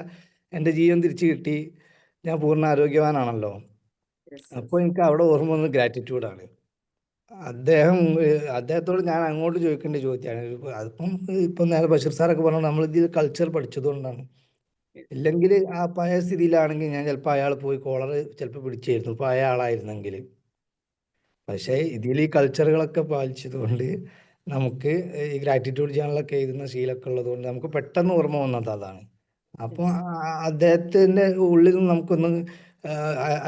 എൻ്റെ ജീവൻ തിരിച്ചു കിട്ടി, ഞാൻ പൂർണ്ണ ആരോഗ്യവാനാണല്ലോ. അപ്പോൾ എനിക്ക് അവിടെ ഓർമ്മ വന്നത് ഗ്രാറ്റിറ്റ്യൂഡാണ്. അദ്ദേഹത്തോട് ഞാൻ അങ്ങോട്ട് ചോദിക്കേണ്ട ചോദ്യമാണ്. അതിപ്പം ഇപ്പം നേരെ ബഷീർ സാറൊക്കെ പറഞ്ഞു, നമ്മളിതിൽ കൾച്ചർ പഠിച്ചതുകൊണ്ടാണ്. ഇല്ലെങ്കിൽ ആ പഴയ സ്ഥിതിയിലാണെങ്കിൽ ഞാൻ ചിലപ്പോൾ അയാൾ പോയി കോളർ ചിലപ്പോൾ പിടിച്ചായിരുന്നു, പഴയ ആളായിരുന്നെങ്കിൽ. പക്ഷേ ഇതിൽ ഈ കൾച്ചറുകളൊക്കെ പാലിച്ചതുകൊണ്ട് നമുക്ക് ഈ ഗ്രാറ്റിറ്റ്യൂഡ് ചാനലൊക്കെ എഴുതുന്ന ശീലമൊക്കെ ഉള്ളതുകൊണ്ട് നമുക്ക് പെട്ടെന്ന് ഓർമ്മ വന്നത് അതാണ്. അപ്പോൾ അദ്ദേഹത്തിൻ്റെ ഉള്ളിൽ നിന്ന് നമുക്കൊന്ന്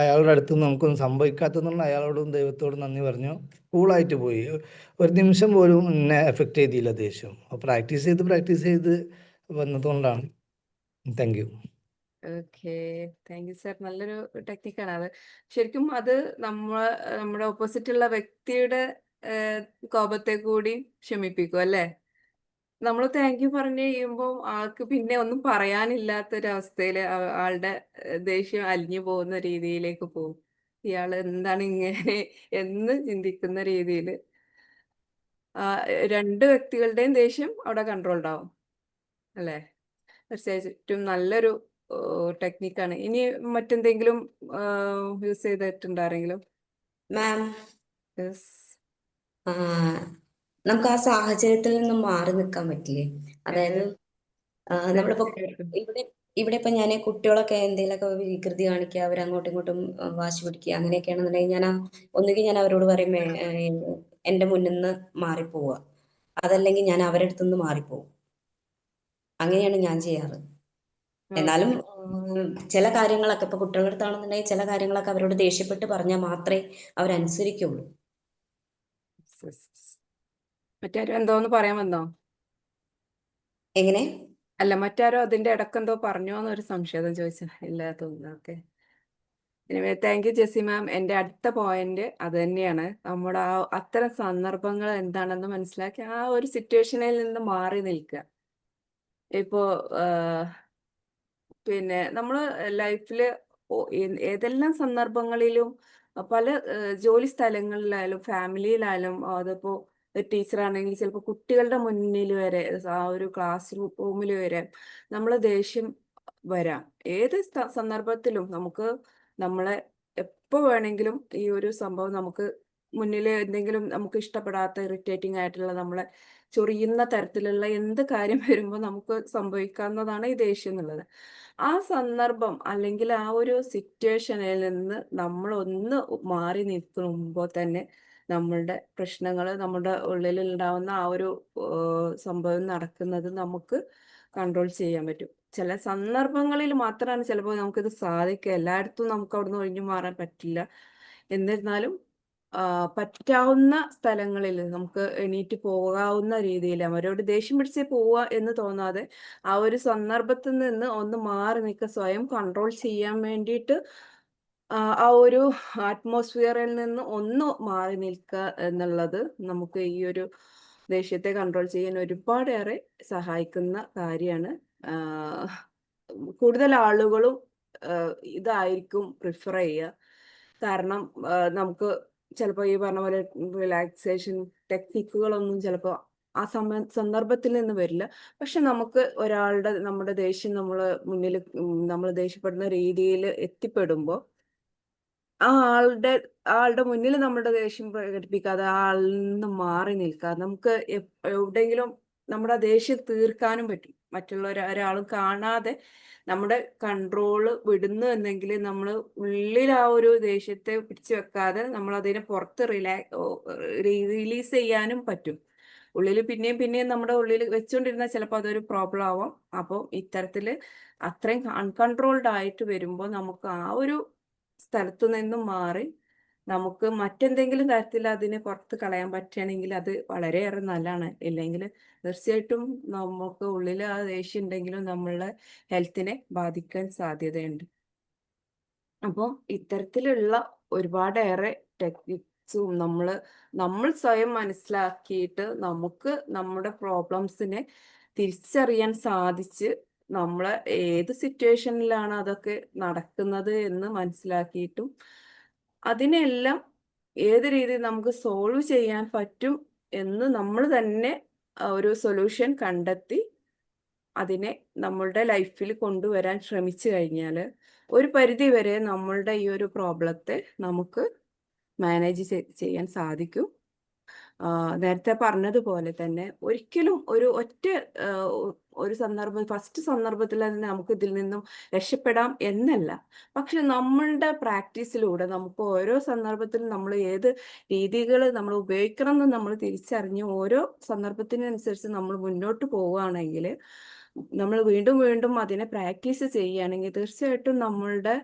അയാളുടെ അടുത്ത് നിന്ന് നമുക്കൊന്നും സംഭവിക്കാത്തതുകൊണ്ട് അയാളോടും ദൈവത്തോടും നന്ദി പറഞ്ഞു കൂളായിട്ട് പോയി. ഒരു നിമിഷം പോലും എന്നെ എഫക്റ്റ് ചെയ്തില്ല ദേഷ്യം. അപ്പോൾ പ്രാക്ടീസ് ചെയ്ത് വന്നതുകൊണ്ടാണ്. Thank you. Okay, thank you sir. നല്ലൊരു ടെക്നിക്കാണ് അത്. ശരിക്കും അത് നമ്മുടെ ഓപ്പോസിറ്റുള്ള വ്യക്തിയുടെ കോപത്തെ കൂടി ശമിപ്പിക്കും അല്ലേ? നമ്മൾ താങ്ക് യു പറഞ്ഞു കഴിയുമ്പോൾ ആൾക്ക് പിന്നെ ഒന്നും പറയാനില്ലാത്തൊരവസ്ഥയിൽ ആളുടെ ദേഷ്യം അലിഞ്ഞു പോകുന്ന രീതിയിലേക്ക് പോകും. ഇയാൾ എന്താണ് ഇങ്ങനെ എന്ന് ചിന്തിക്കുന്ന രീതിയിൽ രണ്ട് വ്യക്തികളുടെയും ദേഷ്യം അവിടെ കൺട്രോൾ ഉണ്ടാവും അല്ലേ? തീർച്ചയായിട്ടും നല്ലൊരു ടെക്നിക്കാണ്. ഇനി മറ്റെന്തെങ്കിലും യൂസ് ചെയ്തിട്ടുണ്ടോ ആരെങ്കിലും? മാം, നമുക്ക് ആ സാഹചര്യത്തിൽ നിന്നും മാറി നിൽക്കാൻ പറ്റില്ലേ? അതായത് നമ്മളിപ്പോ ഇവിടെ ഇപ്പൊ ഞാൻ കുട്ടികളൊക്കെ എന്തെങ്കിലുമൊക്കെ വികൃതി കാണിക്കുക, അവരങ്ങോട്ടും ഇങ്ങോട്ടും വാശി പിടിക്കുക, അങ്ങനെയൊക്കെയാണെന്നുണ്ടെങ്കിൽ ഞാൻ ഒന്നുകിൽ ഞാൻ അവരോട് പറയും എന്റെ മുന്നിൽ നിന്ന് മാറിപ്പോവുക, അതല്ലെങ്കിൽ ഞാൻ അവരുടെ അടുത്തുനിന്ന് മാറിപ്പോവും. അങ്ങനെയാണ് ഞാൻ ചെയ്യാറ്. എന്നാലും ചില കാര്യങ്ങളൊക്കെ ഇപ്പൊ കുട്ടികളുടെ അടുത്താണെന്നുണ്ടെങ്കിൽ ചില കാര്യങ്ങളൊക്കെ അവരോട് ദേഷ്യപ്പെട്ട് പറഞ്ഞാൽ മാത്രമേ അവരനുസരിക്കുള്ളൂ. മറ്റാരോ എന്തോന്ന് പറയാൻ വന്നോ? എങ്ങനെ? അല്ല, മറ്റാരോ അതിന്റെ ഇടക്കെന്തോ പറഞ്ഞോന്നൊരു സംശയം ചോദിച്ചു. ഇല്ല തോന്നുന്നു. ഓക്കെ, താങ്ക് യു ജെസ്സി മാം. എൻ്റെ അടുത്ത പോയിന്റ് അത് തന്നെയാണ്. നമ്മുടെ അത്തരം സന്ദർഭങ്ങൾ എന്താണെന്ന് മനസ്സിലാക്കി ആ ഒരു സിറ്റുവേഷനിൽ നിന്ന് മാറി നിൽക്കുക. ഇപ്പോ പിന്നെ നമ്മൾ ലൈഫിൽ ഏതെല്ലാം സന്ദർഭങ്ങളിലും പല ജോലി സ്ഥലങ്ങളിലായാലും ഫാമിലിയിലായാലും അതിപ്പോ ടീച്ചറാണെങ്കിൽ ചിലപ്പോൾ കുട്ടികളുടെ മുന്നിൽ വരെ ആ ഒരു ക്ലാസ് റൂമിൽ വരെ നമ്മൾ ദേഷ്യം വരാം. ഏത് സന്ദർഭത്തിലും നമുക്ക് നമ്മളെ എപ്പോൾ വേണമെങ്കിലും ഈ ഒരു സംഭവം നമുക്ക് മുന്നിൽ എന്തെങ്കിലും നമുക്ക് ഇഷ്ടപ്പെടാത്ത ഇറിറ്റേറ്റിംഗ് ആയിട്ടുള്ള നമ്മളെ ചൊറിയുന്ന തരത്തിലുള്ള എന്ത് കാര്യം വരുമ്പോൾ നമുക്ക് സംഭവിക്കാവുന്നതാണ് ഈ ദേഷ്യം എന്നുള്ളത്. ആ സന്ദർഭം അല്ലെങ്കിൽ ആ ഒരു സിറ്റുവേഷനിൽ നിന്ന് നമ്മൾ ഒന്ന് മാറി നിൽക്കുമ്പോൾ തന്നെ നമ്മളുടെ പ്രശ്നങ്ങൾ നമ്മുടെ ഉള്ളിൽ ഉണ്ടാവുന്ന ആ ഒരു സംഭവം നടക്കുന്നത് നമുക്ക് കൺട്രോൾ ചെയ്യാൻ പറ്റും. ചില സന്ദർഭങ്ങളിൽ മാത്രമാണ് ചിലപ്പോൾ നമുക്കിത് സാധിക്കുക. എല്ലായിടത്തും നമുക്ക് അവിടുന്ന് ഒഴിഞ്ഞു മാറാൻ പറ്റില്ല. എന്നിരുന്നാലും പറ്റാവുന്ന സ്ഥലങ്ങളിൽ നമുക്ക് എണീറ്റ് പോകാവുന്ന രീതിയിൽ അവരോട് ദേഷ്യം പിടിച്ച് പോവുക എന്ന് തോന്നാതെ ആ ഒരു സന്ദർഭത്തിൽ നിന്ന് ഒന്ന് മാറി നിൽക്കുക, സ്വയം കൺട്രോൾ ചെയ്യാൻ വേണ്ടിയിട്ട് ആ ഒരു അറ്റ്മോസ്ഫിയറിൽ നിന്ന് ഒന്ന് മാറി നിൽക്കുക എന്നുള്ളത് നമുക്ക് ഈ ഒരു ദേഷ്യത്തെ കൺട്രോൾ ചെയ്യാൻ ഒരുപാടേറെ സഹായിക്കുന്ന കാര്യമാണ്. കൂടുതൽ ആളുകളും ഇതായിരിക്കും പ്രിഫർ ചെയ്യുക. കാരണം നമുക്ക് ചിലപ്പോൾ ഈ പറഞ്ഞ പോലെ റിലാക്സേഷൻ ടെക്നിക്കുകളൊന്നും ചിലപ്പോൾ ആ സന്ദർഭത്തിൽ നിന്ന് വരില്ല. പക്ഷെ നമുക്ക് നമ്മുടെ ദേഷ്യം മുന്നിൽ നമ്മൾ ദേഷ്യപ്പെടുന്ന രീതിയിൽ എത്തിപ്പെടുമ്പോൾ ആ ആളുടെ മുന്നിൽ നമ്മുടെ ദേഷ്യം പ്രകടിപ്പിക്കാതെ ആ ആളിൽ നിന്ന് മാറി നിൽക്കാതെ നമുക്ക് എവിടെയെങ്കിലും നമ്മുടെ ദേഷ്യം തീർക്കാനും പറ്റും. മറ്റുള്ള ഒരാളും കാണാതെ നമ്മുടെ കൺട്രോള് വിടുന്നു എന്നെങ്കിൽ നമ്മൾ ഉള്ളിൽ ആ ഒരു ദേഷ്യത്തെ പിടിച്ചു വെക്കാതെ നമ്മൾ അതിനെ പുറത്ത് റിലീസ് ചെയ്യാനും പറ്റും. ഉള്ളിൽ പിന്നെയും നമ്മുടെ ഉള്ളിൽ വെച്ചുകൊണ്ടിരുന്നാൽ ചിലപ്പോൾ അതൊരു പ്രോബ്ലം ആവാം. അപ്പോൾ ഇത്തരത്തിൽ അത്രയും അൺകൺട്രോൾഡ് ആയിട്ട് വരുമ്പോൾ നമുക്ക് ആ ഒരു സ്ഥലത്തു നിന്നും മാറി നമുക്ക് മറ്റെന്തെങ്കിലും തരത്തിൽ അതിനെ പുറത്ത് കളയാൻ പറ്റുകയാണെങ്കിൽ അത് വളരെയേറെ നല്ലതാണ്. ഇല്ലെങ്കിൽ തീർച്ചയായിട്ടും നമുക്ക് ഉള്ളിൽ ആ ദേഷ്യം ഉണ്ടെങ്കിലും നമ്മളുടെ ഹെൽത്തിനെ ബാധിക്കാൻ സാധ്യതയുണ്ട്. അപ്പോൾ ഇത്തരത്തിലുള്ള ഒരുപാടേറെ ടെക്നിക്സും നമ്മൾ സ്വയം മനസ്സിലാക്കിയിട്ട് നമുക്ക് നമ്മുടെ പ്രോബ്ലംസിനെ തിരിച്ചറിയാൻ സാധിച്ച് നമ്മളെ ഏത് സിറ്റുവേഷനിലാണ് അതൊക്കെ നടക്കുന്നത് എന്ന് മനസ്സിലാക്കിയിട്ടും അതിനെല്ലാം ഏത് രീതിയിൽ നമുക്ക് സോൾവ് ചെയ്യാൻ പറ്റും എന്ന് നമ്മൾ തന്നെ ഒരു സൊല്യൂഷൻ കണ്ടെത്തി അതിനെ നമ്മളുടെ ലൈഫിൽ കൊണ്ടുവരാൻ ശ്രമിച്ചു കഴിഞ്ഞാൽ ഒരു പരിധി വരെ നമ്മളുടെ ഈ ഒരു പ്രോബ്ലത്തെ നമുക്ക് മാനേജ് ചെയ്യാൻ സാധിക്കും. നേരത്തെ പറഞ്ഞതുപോലെ തന്നെ ഒരിക്കലും ഫസ്റ്റ് സന്ദർഭത്തിൽ തന്നെ നമുക്ക് ഇതിൽ നിന്നും രക്ഷപ്പെടാം എന്നല്ല. പക്ഷെ നമ്മളുടെ പ്രാക്ടീസിലൂടെ നമുക്ക് ഓരോ സന്ദർഭത്തിലും നമ്മൾ ഏത് രീതികൾ നമ്മൾ ഉപയോഗിക്കണം എന്ന് നമ്മൾ തിരിച്ചറിഞ്ഞ് ഓരോ സന്ദർഭത്തിനനുസരിച്ച് നമ്മൾ മുന്നോട്ട് പോവുകയാണെങ്കിൽ, നമ്മൾ വീണ്ടും വീണ്ടും അതിനെ പ്രാക്ടീസ് ചെയ്യുകയാണെങ്കിൽ തീർച്ചയായിട്ടും നമ്മളുടെ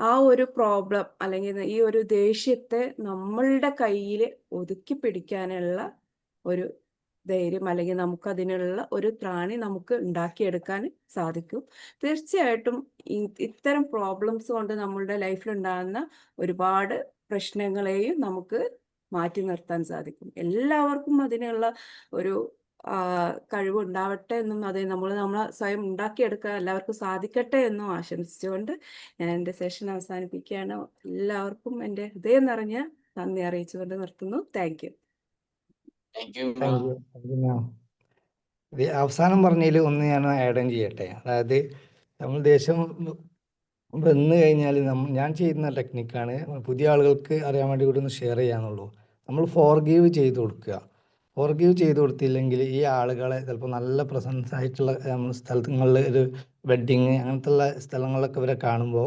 ആ ഒരു പ്രോബ്ലം അല്ലെങ്കിൽ ഈ ഒരു ദേഷ്യത്തെ നമ്മളുടെ കയ്യിൽ ഒതുക്കി പിടിക്കാനുള്ള ഒരു ധൈര്യം അല്ലെങ്കിൽ നമുക്കതിനുള്ള ഒരു ത്രാണി നമുക്ക് ഉണ്ടാക്കിയെടുക്കാൻ സാധിക്കും. തീർച്ചയായിട്ടും ഇത്തരം പ്രോബ്ലംസ് കൊണ്ട് നമ്മളുടെ ലൈഫിലുണ്ടാകുന്ന ഒരുപാട് പ്രശ്നങ്ങളെയും നമുക്ക് മാറ്റി നിർത്താൻ സാധിക്കും. എല്ലാവർക്കും അതിനുള്ള ഒരു കഴിവുണ്ടാവട്ടെ എന്നും അത് നമ്മളെ സ്വയം ഉണ്ടാക്കിയെടുക്കാൻ എല്ലാവർക്കും സാധിക്കട്ടെ എന്നും ആശംസിച്ചുകൊണ്ട് ഞാൻ എൻ്റെ സെഷൻ അവസാനിപ്പിക്കുകയാണ്. എല്ലാവർക്കും എൻ്റെ ഹൃദയം നിറഞ്ഞ നന്ദി അറിയിച്ചുകൊണ്ട് നിർത്തുന്നു. Thank you. അവസാനം പറഞ്ഞതിൽ ഒന്ന് ഞാൻ ആഡ് ഓൺ ചെയ്യട്ടെ. അതായത് നമ്മൾ ദേഷ്യം വന്നു കഴിഞ്ഞാൽ ഞാൻ ചെയ്യുന്ന ടെക്നിക്കാണ്, പുതിയ ആളുകൾക്ക് അറിയാൻ വേണ്ടി കൂടി ഒന്ന് ഷെയർ ചെയ്യാന്നുള്ളൂ. നമ്മൾ ഫോർഗീവ് ചെയ്ത് കൊടുക്കുക. ഫോർഗീവ് ചെയ്ത് കൊടുത്തില്ലെങ്കിൽ ഈ ആളുകളെ ചിലപ്പോൾ നല്ല പ്രസൻസ് ആയിട്ടുള്ള സ്ഥലങ്ങളിൽ ഒരു വെഡ്ഡിങ് അങ്ങനത്തെ ഉള്ള സ്ഥലങ്ങളിലൊക്കെ ഇവരെ കാണുമ്പോൾ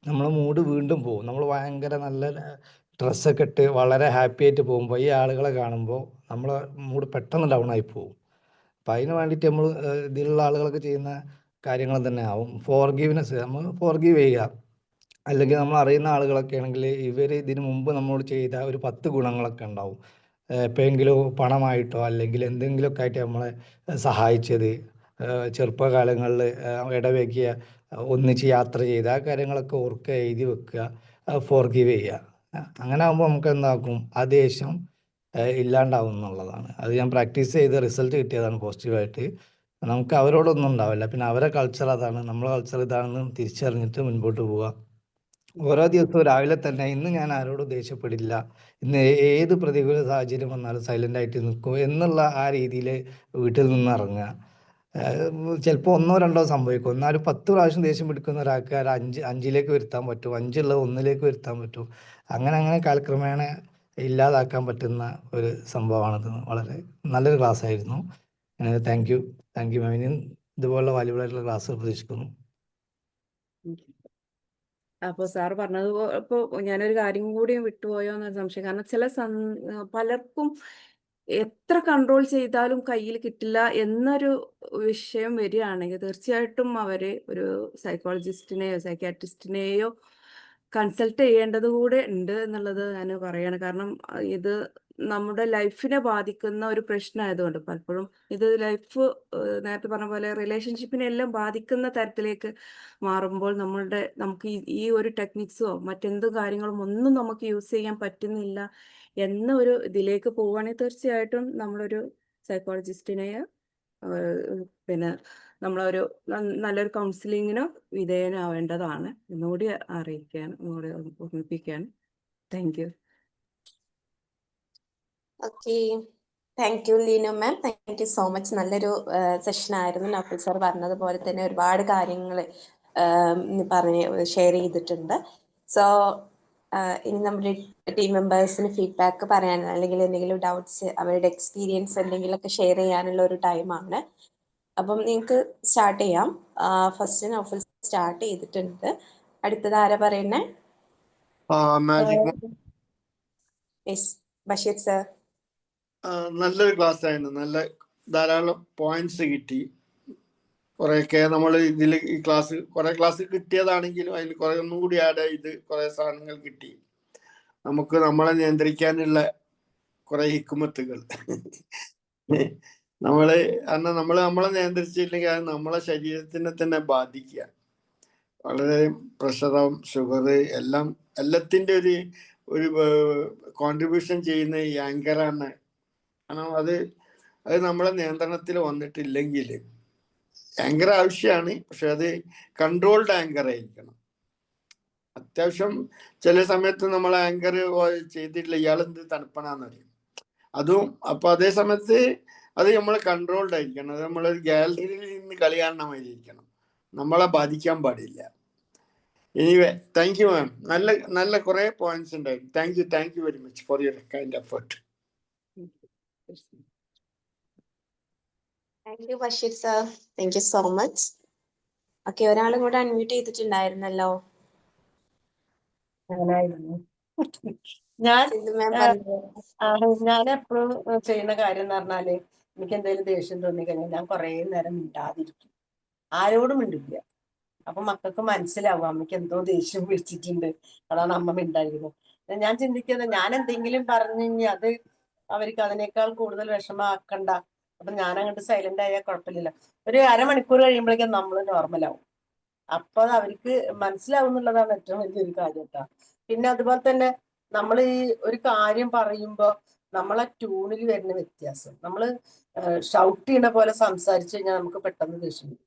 നമ്മളെ മൂഡ് വീണ്ടും പോകും. നമ്മൾ ഭയങ്കര നല്ല ഡ്രസ്സൊക്കെ ഇട്ട് വളരെ ഹാപ്പി ആയിട്ട് പോകുമ്പോൾ ഈ ആളുകളെ കാണുമ്പോൾ നമ്മളെ മൂഡ് പെട്ടെന്ന് ഡൗൺ ആയി പോകും. അപ്പം അതിന് വേണ്ടിയിട്ട് നമ്മൾ ഇതിലുള്ള ആളുകളൊക്കെ ചെയ്യുന്ന കാര്യങ്ങൾ തന്നെ ആവും ഫോർഗീവ്നെസ്. നമ്മൾ ഫോർഗീവ് ചെയ്യുക. അല്ലെങ്കിൽ നമ്മൾ അറിയുന്ന ആളുകളൊക്കെ ആണെങ്കിൽ ഇവർ ഇതിനു മുമ്പ് നമ്മളോട് ചെയ്ത ഒരു 10 ഗുണങ്ങളൊക്കെ ഉണ്ടാവും. എപ്പോഴെങ്കിലും പണമായിട്ടോ അല്ലെങ്കിൽ എന്തെങ്കിലുമൊക്കെ ആയിട്ട് നമ്മളെ സഹായിച്ചത്, ചെറുപ്പകാലങ്ങളിൽ ഇടവയ്ക്കുക, ഒന്നിച്ച് യാത്ര ചെയ്ത് ആ കാര്യങ്ങളൊക്കെ ഓർക്കുക, എഴുതി വെക്കുക, ഫോർഗീവ് ചെയ്യുക. അങ്ങനെ ആകുമ്പോൾ നമുക്ക് എന്താക്കും, ആ ദേഷ്യം ഇല്ലാണ്ടാവും എന്നുള്ളതാണ്. അത് ഞാൻ പ്രാക്ടീസ് ചെയ്ത് റിസൾട്ട് കിട്ടിയതാണ് പോസിറ്റീവായിട്ട്. നമുക്ക് അവരോടൊന്നും ഉണ്ടാവില്ല. പിന്നെ അവരെ കൾച്ചർ അതാണ്, നമ്മളെ കൾച്ചർ ഇതാണെന്ന് തിരിച്ചറിഞ്ഞിട്ട് മുൻപോട്ട് പോവുക. ഓരോ ദിവസവും രാവിലെ തന്നെ ഇന്ന് ഞാൻ ആരോടും ദേഷ്യപ്പെടില്ല, ഇന്ന് ഏത് പ്രതികൂല സാഹചര്യം വന്നാലും സൈലന്റ് ആയിട്ട് നിൽക്കും എന്നുള്ള ആ രീതിയിൽ വീട്ടിൽ നിന്ന് ഇറങ്ങുക. ചിലപ്പോൾ 1 2 സംഭവിക്കും, എന്നാലും 10 പ്രാവശ്യം ദേഷ്യം പിടിക്കുന്ന ഒരാൾക്ക് ഒരു അഞ്ചിലേക്ക് വരുത്താൻ പറ്റും, 5 1 വരുത്താൻ പറ്റും. അങ്ങനെ കാലക്രമേണ ഇല്ലാതാക്കാൻ പറ്റുന്ന ഒരു സംഭവമാണത്. വളരെ നല്ലൊരു ക്ലാസ് ആയിരുന്നു. താങ്ക് യു മാം. ഇനിയും ഇതുപോലുള്ള വാല്യുബിൾ ആയിട്ടുള്ള ക്ലാസ് പ്രതീക്ഷിക്കുന്നു. അപ്പോൾ സാറ് പറഞ്ഞത് ഇപ്പോൾ ഞാനൊരു കാര്യം കൂടി വിട്ടുപോയോ എന്നൊരു സംശയം. കാരണം പലർക്കും എത്ര കൺട്രോൾ ചെയ്താലും കയ്യിൽ കിട്ടില്ല എന്നൊരു വിഷയം വരികയാണെങ്കിൽ തീർച്ചയായിട്ടും അവര് ഒരു സൈക്കോളജിസ്റ്റിനെയോ സൈക്യാട്രിസ്റ്റിനെയോ കൺസൾട്ട് ചെയ്യേണ്ടത് കൂടെ ഉണ്ട് എന്നുള്ളത് ഞാൻ പറയാണ്. കാരണം ഇത് നമ്മുടെ ലൈഫിനെ ബാധിക്കുന്ന ഒരു പ്രശ്നമായതുകൊണ്ട് പലപ്പോഴും ഇത് നേരത്തെ പറഞ്ഞ പോലെ റിലേഷൻഷിപ്പിനെ എല്ലാം ബാധിക്കുന്ന തരത്തിലേക്ക് മാറുമ്പോൾ നമുക്ക് ഈ ഒരു ടെക്നിക്സോ മറ്റെന്ത് കാര്യങ്ങളും ഒന്നും നമുക്ക് യൂസ് ചെയ്യാൻ പറ്റുന്നില്ല എന്ന ഒരു ഇതിലേക്ക് പോവുകയാണെങ്കിൽ തീർച്ചയായിട്ടും നമ്മളൊരു സൈക്കോളജിസ്റ്റിനെയോ പിന്നെ നമ്മളൊരു നല്ലൊരു കൗൺസിലിങ്ങിനോ വിധേയനാവേണ്ടതാണ് എന്നുകൂടി ഒന്നുകൂടി ഓർമ്മിപ്പിക്കാൻ. Thank you. Okay, thank you Leenu ma'am, thank you so much. നല്ലൊരു സെഷൻ ആയിരുന്നു. നൗഫൽ സാർ പറഞ്ഞതുപോലെ തന്നെ ഒരുപാട് കാര്യങ്ങൾ ഷെയർ ചെയ്തിട്ടുണ്ട്. സോ ഇനി നമ്മുടെ ടീം മെമ്പേഴ്സിന് ഫീഡ്ബാക്ക് പറയാൻ അല്ലെങ്കിൽ എന്തെങ്കിലും ഡൗട്ട്സ് അവരുടെ എക്സ്പീരിയൻസ് എന്തെങ്കിലുമൊക്കെ ഷെയർ ചെയ്യാനുള്ള ഒരു ടൈമാണ്. അപ്പം നിങ്ങൾക്ക് സ്റ്റാർട്ട് ചെയ്യാം. ഫസ്റ്റ് നൗഫൽ സ്റ്റാർട്ട് ചെയ്തിട്ടുണ്ട്. അടുത്തത് ആരാ പറയുന്നേ? Magic yes, Basheer sir. നല്ലൊരു ക്ലാസ് ആയിരുന്നു. നല്ല ധാരാളം പോയിന്റ്സ് കിട്ടി. കുറേയൊക്കെ നമ്മൾ ഈ കുറെ ക്ലാസ് കിട്ടിയതാണെങ്കിലും അതിൽ കുറെ ഒന്നും കൂടി ആഡ് ചെയ്ത് കുറെ സാധനങ്ങൾ കിട്ടി. നമുക്ക് നമ്മളെ നിയന്ത്രിക്കാനുള്ള കുറെ ഹിക്കുമത്തുകൾ നമ്മളെ നിയന്ത്രിച്ചില്ലെങ്കിൽ അത് നമ്മളെ ശരീരത്തിനെ തന്നെ ബാധിക്കുക. വളരെ പ്രഷറും ഷുഗർ എല്ലാത്തിൻ്റെ ഒരു കോൺട്രിബ്യൂഷൻ ചെയ്യുന്ന ഈ ആങ്കറാണ്. കാരണം അത് നമ്മളെ നിയന്ത്രണത്തിൽ വന്നിട്ടില്ലെങ്കിൽ, ആങ്കർ ആവശ്യമാണ്, പക്ഷെ അത് കൺട്രോൾഡ് ആങ്കർ ആയിരിക്കണം. അത്യാവശ്യം ചില സമയത്ത് നമ്മൾ ആങ്കർ ചെയ്തിട്ടില്ല, ഇയാളെന്ത് തണുപ്പണാന്ന് പറയും. അപ്പൊ അതേ സമയത്ത് അത് നമ്മൾ കൺട്രോൾഡ് ആയിരിക്കണം. അത് നമ്മളൊരു ഗാലറിയിൽ നിന്ന് കളി കാണുന്ന മാതിരി ഇരിക്കണം, നമ്മളെ ബാധിക്കാൻ പാടില്ല. എനിവേ, താങ്ക് യു മാം. നല്ല കുറെ പോയിന്റ്സ് ഉണ്ടായിരുന്നു. Thank you very much for your kind effort. Thank you Basheer sir, thank you so much. Okay, ഒരാളും കൂടെ അൺമ്യൂട്ട് ചെയ്തിട്ടുണ്ടായിരുന്നല്ലോ. ഞാൻ സിന്ധു മാം പറഞ്ഞു. ഞാൻ എപ്പോഴും ചെയ്യുന്ന കാര്യം എന്ന് പറഞ്ഞാല്, എനിക്ക് എന്തെങ്കിലും ദേഷ്യം തോന്നിക്കഴിഞ്ഞാൽ ഞാൻ കുറേ നേരം മിണ്ടാതിരിക്കും, ആരോടും മിണ്ടില്ല. അപ്പൊ മക്കൾക്ക് മനസ്സിലാവും അമ്മയ്ക്ക് എന്തോ ദേഷ്യം പിടിച്ചിട്ടുണ്ട്, അതാണ് അമ്മ മിണ്ടായിരിക്കുന്നത്. ഞാൻ ചിന്തിക്കുന്നത്, ഞാൻ എന്തെങ്കിലും പറഞ്ഞു കഴിഞ്ഞാൽ അത് അവർക്ക് അതിനേക്കാൾ കൂടുതൽ വിഷമമാക്കണ്ട. അപ്പൊ ഞാൻ അങ്ങോട്ട് സൈലന്റ് ആയാൽ കുഴപ്പമില്ല. ഒരു അരമണിക്കൂർ കഴിയുമ്പോഴേക്കും നമ്മൾ നോർമലാവും. അപ്പൊ അവർക്ക് മനസ്സിലാവും എന്നുള്ളതാണ് ഏറ്റവും വലിയൊരു കാര്യം കേട്ടോ. പിന്നെ അതുപോലെ തന്നെ നമ്മൾ ഈ ഒരു കാര്യം പറയുമ്പോൾ നമ്മളെ ട്യൂണിൽ വരുന്ന വ്യത്യാസം, നമ്മൾ ഷൗട്ട് ചെയ്യുന്ന പോലെ സംസാരിച്ചു കഴിഞ്ഞാൽ നമുക്ക് പെട്ടെന്ന് ദേഷ്യം വരും.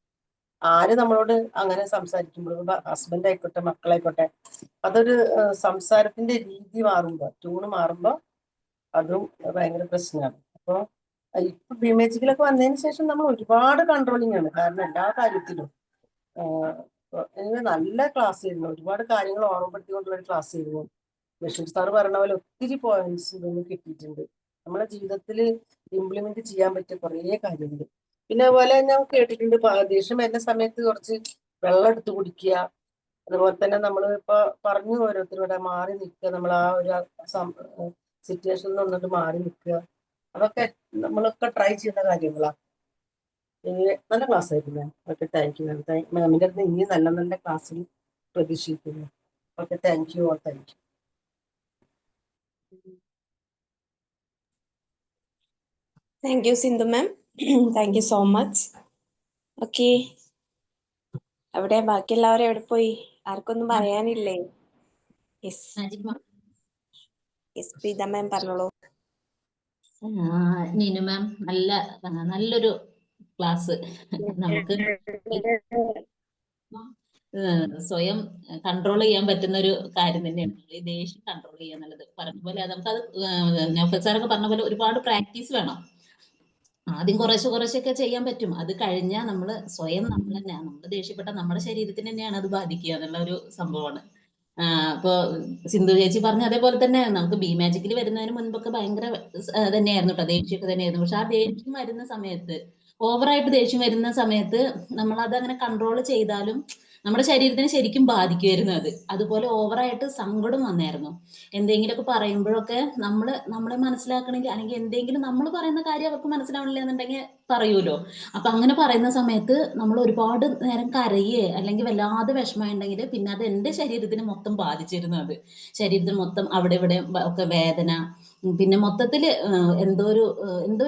ആര് നമ്മളോട് അങ്ങനെ സംസാരിക്കുമ്പോഴും, ഹസ്ബൻഡ് ആയിക്കോട്ടെ മക്കളായിക്കോട്ടെ, അതൊരു സംസാരത്തിന്റെ രീതി മാറുമ്പോൾ, ട്യൂണ് മാറുമ്പോൾ അതും ഭയങ്കര പ്രശ്നമാണ്. അപ്പോൾ ഇപ്പൊ ബിമേജിക്കിലൊക്കെ വന്നതിന് ശേഷം നമ്മൾ ഒരുപാട് കൺട്രോളിങ് ആണ്. കാരണം എല്ലാ കാര്യത്തിലും നല്ല ക്ലാസ് ആയിരുന്നു. ഒരുപാട് കാര്യങ്ങൾ ഓർമ്മപ്പെടുത്തിക്കൊണ്ടുള്ള ഒരു ക്ലാസ് ആയിരുന്നു. ബഷീർ സാർ പറഞ്ഞ പോലെ ഒത്തിരി പോയിന്റ്സ് ഇതൊന്നും കിട്ടിയിട്ടുണ്ട്. നമ്മുടെ ജീവിതത്തിൽ ഇംപ്ലിമെന്റ് ചെയ്യാൻ പറ്റിയ കുറേ കാര്യങ്ങൾ. പിന്നെ അതുപോലെ ഞാൻ കേട്ടിട്ടുണ്ട്, ദേഷ്യം വരുന്ന സമയത്ത് കുറച്ച് വെള്ളം എടുത്ത് കുടിക്കുക. അതുപോലെ തന്നെ നമ്മൾ ഇപ്പൊ പറഞ്ഞു ഓരോരുത്തരുടെ മാറി നിൽക്കുക, നമ്മൾ ആ ഒരു സിറ്റുവേഷനിൽ നിന്നിട്ട് മാറി നിൽക്കുക. അതൊക്കെ നമ്മളൊക്കെ ട്രൈ ചെയ്യുന്ന കാര്യങ്ങളാണ്. നല്ല ക്ലാസ് ആയിരുന്നു ma'am. Okay, thank you ma'am. മാമിൻ്റെ അടുത്ത് ഇനി നല്ല നല്ല ക്ലാസ്സിൽ പ്രതീക്ഷിക്കുന്നു. Okay, thank you. Thank you. Thank you Sindhu ma'am, thank you so much. Okay, എവിടെ ബാക്കി എല്ലാവരും എവിടെ പോയി? ആർക്കൊന്നും പറയാനില്ലേ? യെസ്, പ്രീത മാം പറഞ്ഞോളൂ. നീനു മാം, നല്ലൊരു ക്ലാസ്. നമുക്ക് സ്വയം കൺട്രോൾ ചെയ്യാൻ പറ്റുന്ന ഒരു കാര്യം തന്നെയാണ് ഈ ദേഷ്യം കൺട്രോൾ ചെയ്യുക എന്നുള്ളത്. പറഞ്ഞ പോലെ നമുക്കത് നൗഫൽ സാറൊക്കെ പറഞ്ഞ പോലെ ഒരുപാട് പ്രാക്ടീസ് വേണം. ആദ്യം കുറേശ്ശെ ചെയ്യാൻ പറ്റും. അത് കഴിഞ്ഞാൽ നമ്മൾ സ്വയം നമ്മൾ ദേഷ്യപ്പെട്ട നമ്മുടെ ശരീരത്തിന് തന്നെയാണ് അത് ബാധിക്കുക എന്നുള്ള ഒരു സംഭവമാണ്. ഇപ്പൊ സിന്ധു ചേച്ചി പറഞ്ഞ അതേപോലെ തന്നെ നമുക്ക് ബി മാജിക്കിൽ വരുന്നതിന് മുൻപൊക്കെ ഭയങ്കര തന്നെയായിരുന്നു കേട്ടോ, ദേഷ്യമൊക്കെ തന്നെയായിരുന്നു. പക്ഷെ ആ ദേഷ്യം വരുന്ന സമയത്ത്, ഓവറായിട്ട് ദേഷ്യം വരുന്ന സമയത്ത് നമ്മൾ അതങ്ങനെ കൺട്രോൾ ചെയ്താലും നമ്മുടെ ശരീരത്തിന് ശരിക്കും ബാധിക്കുമായിരുന്നു അത്. അതുപോലെ ഓവറായിട്ട് സങ്കടം വന്നായിരുന്നു. എന്തെങ്കിലുമൊക്കെ പറയുമ്പോഴൊക്കെ നമ്മളെ മനസ്സിലാക്കണമെങ്കിൽ, അല്ലെങ്കിൽ എന്തെങ്കിലും നമ്മൾ പറയുന്ന കാര്യം അവർക്ക് മനസ്സിലാവണില്ല എന്നുണ്ടെങ്കിൽ പറയൂലോ. അപ്പൊ അങ്ങനെ പറയുന്ന സമയത്ത് നമ്മൾ ഒരുപാട് നേരം കരയേ അല്ലെങ്കിൽ വല്ലാതെ വിഷമമുണ്ടെങ്കിൽ പിന്നെ അത് എൻ്റെ ശരീരത്തിന് മൊത്തം ബാധിച്ചിരുന്നു. അത് ശരീരത്തിന് മൊത്തം അവിടെ ഇവിടെ ഒക്കെ വേദന, പിന്നെ മൊത്തത്തില് എന്തോ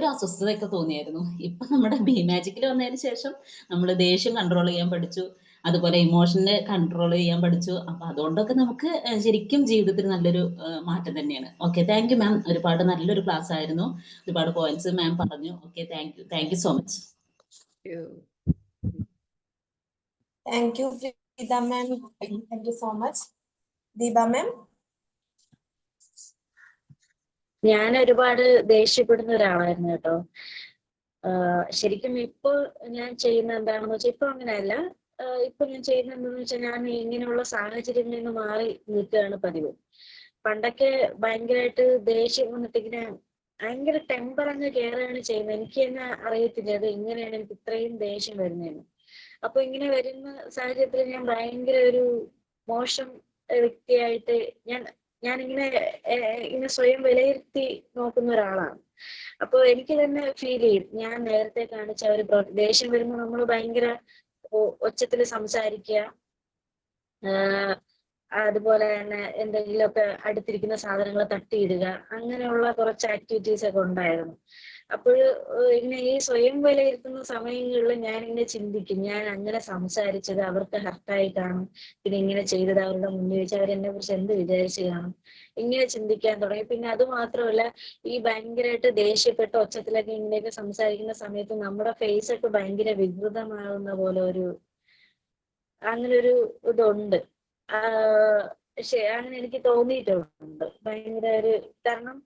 ഒരു അസ്വസ്ഥതയൊക്കെ തോന്നിയായിരുന്നു. ഇപ്പൊ നമ്മുടെ ബി മാജിക്കിൽ വന്നതിന് ശേഷം നമ്മൾ ദേഷ്യം കൺട്രോൾ ചെയ്യാൻ പഠിച്ചു, അതുപോലെ ഇമോഷനെ കൺട്രോൾ ചെയ്യാൻ പഠിച്ചു. അപ്പൊ അതുകൊണ്ടൊക്കെ നമുക്ക് ശരിക്കും ജീവിതത്തിൽ നല്ലൊരു മാറ്റം തന്നെയാണ്. Okay, thank you ma'am. ഒരുപാട് നല്ലൊരു ക്ലാസ് ആയിരുന്നു. ഒരുപാട് പോയിന്റ്സ് മാം പറഞ്ഞു. Okay, thank you so much. Thank you Preetha ma'am. Thank you so much. Deepa ma'am. ഞാൻ ഒരുപാട് ദേഷ്യപ്പെടുന്ന ഒരാളായിരുന്നു കേട്ടോ. ശരിക്കും ഇപ്പൊ ഞാൻ ചെയ്യുന്ന എന്താണെന്ന് വെച്ചാൽ ഇപ്പൊ അങ്ങനെയല്ല. ഇപ്പൊ ഞാൻ ചെയ്യുന്ന എന്താണെന്ന് വെച്ചാൽ ഞാൻ ഇങ്ങനെയുള്ള സാഹചര്യങ്ങളിൽ നിന്ന് മാറി നിൽക്കുകയാണ് പതിവ്. പണ്ടൊക്കെ ഭയങ്കരമായിട്ട് ദേഷ്യം വന്നിട്ട് ഇങ്ങനെ ഭയങ്കര ടെമ്പർ അങ്ങ് കയറുകയാണ് ചെയ്യുന്നത്. എനിക്ക് തന്നെ അറിയത്തില്ല അത് എങ്ങനെയാണ് എനിക്ക് ഇത്രയും ദേഷ്യം വരുന്നതെന്ന്. അപ്പൊ ഇങ്ങനെ വരുന്ന സാഹചര്യത്തിൽ ഞാൻ ഭയങ്കര ഒരു മോശം വ്യക്തിയായിട്ട് ഞാനിങ്ങനെ ഇങ്ങനെ സ്വയം വിലയിരുത്തി നോക്കുന്ന ഒരാളാണ്. അപ്പൊ എനിക്ക് തന്നെ ഫീൽ ചെയ്യും, ഞാൻ നേരത്തെ കാണിച്ച ഒരു ദേഷ്യം വരുമ്പോൾ നമ്മൾ ഭയങ്കര ഒച്ചത്തിൽ സംസാരിക്കുക, അതുപോലെ തന്നെ എന്തെങ്കിലുമൊക്കെ അടുത്തിരിക്കുന്ന സാധനങ്ങൾ തട്ടിയിടുക, അങ്ങനെയുള്ള കുറച്ച് ആക്ടിവിറ്റീസ് ഒക്കെ ഉണ്ടായിരുന്നു. അപ്പോൾ ഇങ്ങനെ ഈ സ്വയം വിലയിരുത്തുന്ന സമയങ്ങളിൽ ഞാൻ ഇങ്ങനെ ചിന്തിക്കും, ഞാൻ അങ്ങനെ സംസാരിച്ചത് അവർക്ക് ഹർട്ടായി കാണും, പിന്നെ ഇങ്ങനെ ചെയ്തത് അവരുടെ മുന്നിൽ വെച്ച് അവരെന്നെ കുറിച്ച് എന്ത് വിചാരിച്ച് കാണും, ഇങ്ങനെ ചിന്തിക്കാൻ തുടങ്ങി. പിന്നെ അത് മാത്രമല്ല, ഈ ഭയങ്കരമായിട്ട് ദേഷ്യപ്പെട്ട ഒച്ചത്തിലൊക്കെ ഇങ്ങനെയൊക്കെ സംസാരിക്കുന്ന സമയത്ത് നമ്മുടെ ഫേസ് ഒക്കെ ഭയങ്കര വികൃതമാകുന്ന പോലെ അങ്ങനെ ഒരു ഇതുണ്ട്. അങ്ങനെ എനിക്ക് തോന്നിയിട്ടുണ്ട്. ഭയങ്കര ഒരു കാരണം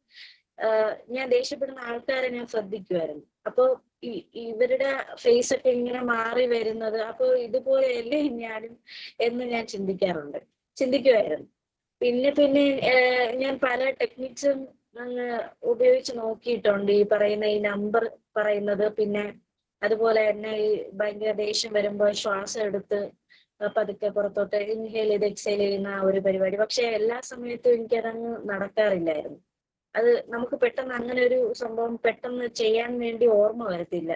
ഞാൻ ദേഷ്യപ്പെടുന്ന ആൾക്കാരെ ഞാൻ ശ്രദ്ധിക്കുമായിരുന്നു. അപ്പൊ ഇവരുടെ ഫേസ് ഒക്കെ ഇങ്ങനെ മാറി വരുന്നത് അപ്പൊ ഇതുപോലെയല്ലേ ഞാനും എന്ന് ഞാൻ ചിന്തിക്കുമായിരുന്നു. പിന്നെ ഞാൻ പല ടെക്നിക്സും ഉപയോഗിച്ച് നോക്കിയിട്ടുണ്ട്. ഈ പറയുന്ന ഈ നമ്പർ പറയുന്നത്, പിന്നെ അതുപോലെ തന്നെ ഈ ഭയങ്കര ദേഷ്യം വരുമ്പോൾ ശ്വാസം എടുത്ത് പതുക്കെ പുറത്തോട്ട് ഇൻഹേൽ ചെയ്ത് എക്സേൽ ചെയ്യുന്ന ആ ഒരു പരിപാടി. പക്ഷെ എല്ലാ സമയത്തും എനിക്കതങ്ങ് നടക്കാറില്ലായിരുന്നു. അത് നമുക്ക് പെട്ടെന്ന് അങ്ങനെ ഒരു സംഭവം പെട്ടെന്ന് ചെയ്യാൻ വേണ്ടി ഓർമ്മ വരത്തില്ല.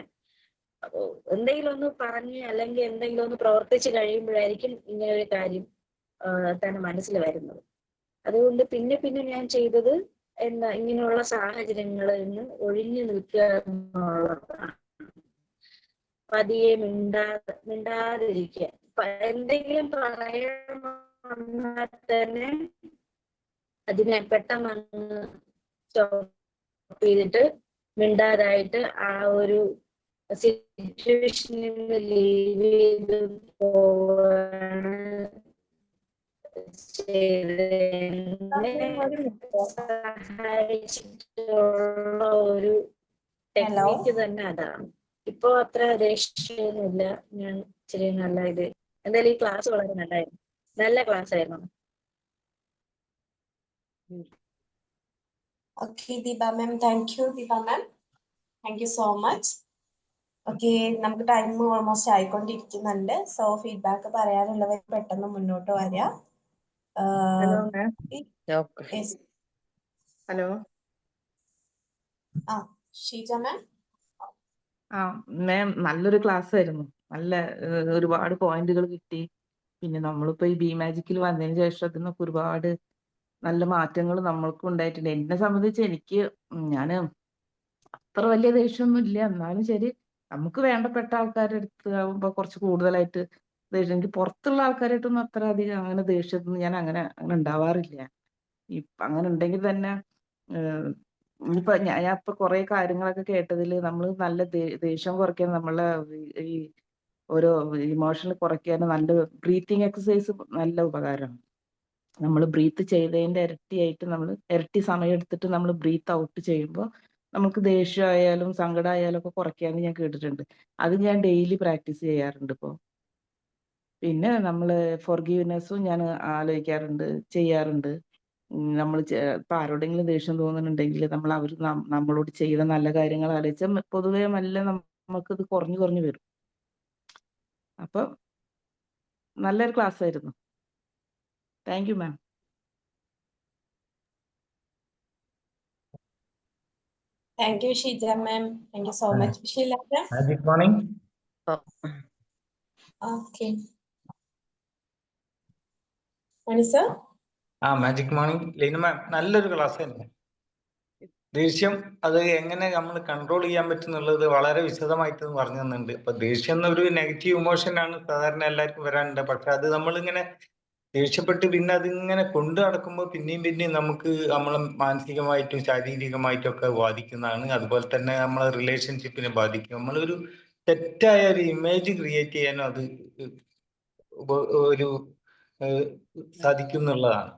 അപ്പോ എന്തെങ്കിലും ഒന്ന് പറഞ്ഞ് അല്ലെങ്കിൽ എന്തെങ്കിലും ഒന്ന് പ്രവർത്തിച്ച് കഴിയുമ്പോഴായിരിക്കും ഇങ്ങനെ ഒരു കാര്യം തന്നെ മനസ്സിൽ വരുന്നത്. അതുകൊണ്ട് പിന്നെ ഞാൻ ചെയ്തത് ഇങ്ങനെയുള്ള സാഹചര്യങ്ങളിൽ നിന്ന് ഒഴിഞ്ഞു നിൽക്കുക എന്നുള്ളതാണ്. പതിയെ മിണ്ടാതിരിക്കുക. എന്തെങ്കിലും പറയണമെന്നാൽ തന്നെ അതിനെ പെട്ടെന്ന് സ്റ്റോപ്പ് ചെയ്തിട്ട് മിണ്ടാതായിട്ട് ആ ഒരു സിറ്റുവേഷനിൽ ലീവ് ചെയ്ത് പോവാണ് സഹായിച്ചിട്ടുള്ള ഒരു ടെക്നിക്ക് തന്നെ അതാണ്. ഇപ്പൊ അത്ര ദേഷ്യമൊന്നുമില്ല. ഞാൻ ഇച്ചിരി നല്ല എന്തായാലും ഈ ക്ലാസ് വളരെ നല്ലായിരുന്നു. നല്ല ക്ലാസ് ആയിരുന്നു. Okay Deepa ma'am. Thank U Deepa ma'am. Thank you so much. Okay, നമുക്ക് ടൈം ഓൾമോസ്റ്റ് ആയിക്കൊണ്ടിരിക്കുന്നുണ്ട്. സോ ഫീഡ്ബാക്ക് പറയാനുള്ളവർ പെട്ടെന്ന് മുന്നോട്ട് വരിക. Hello ma'am. ഹലോ. ഷീജ മാം. മാം, നല്ലൊരു ക്ലാസ് ആയിരുന്നു. നല്ല ഒരുപാട് പോയിന്റുകൾ കിട്ടി. പിന്നെ നമ്മളിപ്പോ ഈ ബി മാജിക്കിൽ വന്നതിന് ശേഷം അതിനൊക്കെ ഒരുപാട് നല്ല മാറ്റങ്ങൾ നമ്മൾക്കും ഉണ്ടായിട്ടുണ്ട്. എന്നെ സംബന്ധിച്ച് ഞാൻ അത്ര വലിയ ദേഷ്യമൊന്നും ഇല്ല. എന്നാലും ശരി, നമുക്ക് വേണ്ടപ്പെട്ട ആൾക്കാരുടെ അടുത്ത് ആവുമ്പോ കുറച്ച് കൂടുതലായിട്ട് ദേഷ്യം. എനിക്ക് പുറത്തുള്ള ആൾക്കാരായിട്ടൊന്നും അത്ര അധികം അങ്ങനെ ദേഷ്യത്തൊന്നും ഞാൻ അങ്ങനെ ഉണ്ടാവാറില്ല. അങ്ങനെ ഉണ്ടെങ്കിൽ തന്നെ ഇനിയിപ്പോ ഞാൻ ഇപ്പൊ കുറെ കാര്യങ്ങളൊക്കെ കേട്ടതിൽ നമ്മൾ നല്ല ദേഷ്യം കുറയ്ക്കാൻ നമ്മളെ ഈ ഓരോ ഇമോഷൻ കുറയ്ക്കാൻ നല്ല ബ്രീത്തിങ് എക്സസൈസ് നല്ല ഉപകാരമാണ്. നമ്മൾ ബ്രീത്ത് ചെയ്തതിൻ്റെ ഇരട്ടിയായിട്ട് നമ്മൾ ഇരട്ടി സമയം എടുത്തിട്ട് നമ്മൾ ബ്രീത്ത് ഔട്ട് ചെയ്യുമ്പോൾ നമുക്ക് ദേഷ്യമായാലും സങ്കടമായാലും ഒക്കെ കുറയ്ക്കാമെന്ന് ഞാൻ കേട്ടിട്ടുണ്ട്. അത് ഞാൻ ഡെയിലി പ്രാക്ടീസ് ചെയ്യാറുണ്ട് ഇപ്പോൾ. പിന്നെ നമ്മൾ ഫോർഗീവ്നെസ്സും ഞാൻ ആലോചിക്കാറുണ്ട്, ചെയ്യാറുണ്ട്. നമ്മൾ ഇപ്പം ആരോടെങ്കിലും ദേഷ്യം തോന്നുന്നുണ്ടെങ്കിൽ അവർ നമ്മളോട് ചെയ്ത നല്ല കാര്യങ്ങൾ ആലോചിച്ചാൽ പൊതുവേ മെല്ലെ നമുക്കിത് കുറഞ്ഞു കുറഞ്ഞു വരും. അപ്പം നല്ലൊരു ക്ലാസ് ആയിരുന്നു. Thank you ma'am. Thank you Sheeja ma'am. Thank you so much. Sheelaja. Magic morning. Okay. Mani sir. Magic morning. Leena ma'am, നല്ലൊരു ക്ലാസ് ആയിരുന്നു. ദേഷ്യം അത് എങ്ങനെ നമ്മൾ കൺട്രോൾ ചെയ്യാൻ പറ്റും എന്നുള്ളത് വളരെ വിശദമായിട്ട് പറഞ്ഞു തന്നിട്ടുണ്ട്. അപ്പൊ ദേഷ്യം എന്നൊരു നെഗറ്റീവ് ഇമോഷനാണ് സാധാരണ എല്ലാവർക്കും വരാറുണ്ട്. പക്ഷെ അത് നമ്മളിങ്ങനെ ദേഷ്യപ്പെട്ട് പിന്നെ അതിങ്ങനെ കൊണ്ടു നടക്കുമ്പോൾ പിന്നെയും നമുക്ക് നമ്മളെ മാനസികമായിട്ടും ശാരീരികമായിട്ടും ഒക്കെ ബാധിക്കുന്നതാണ്. അതുപോലെ തന്നെ നമ്മളെ റിലേഷൻഷിപ്പിനെ ബാധിക്കും. നമ്മളൊരു തെറ്റായ ഒരു ഇമേജ് ക്രിയേറ്റ് ചെയ്യാനും അത് ഒരു സാധിക്കും എന്നുള്ളതാണ്.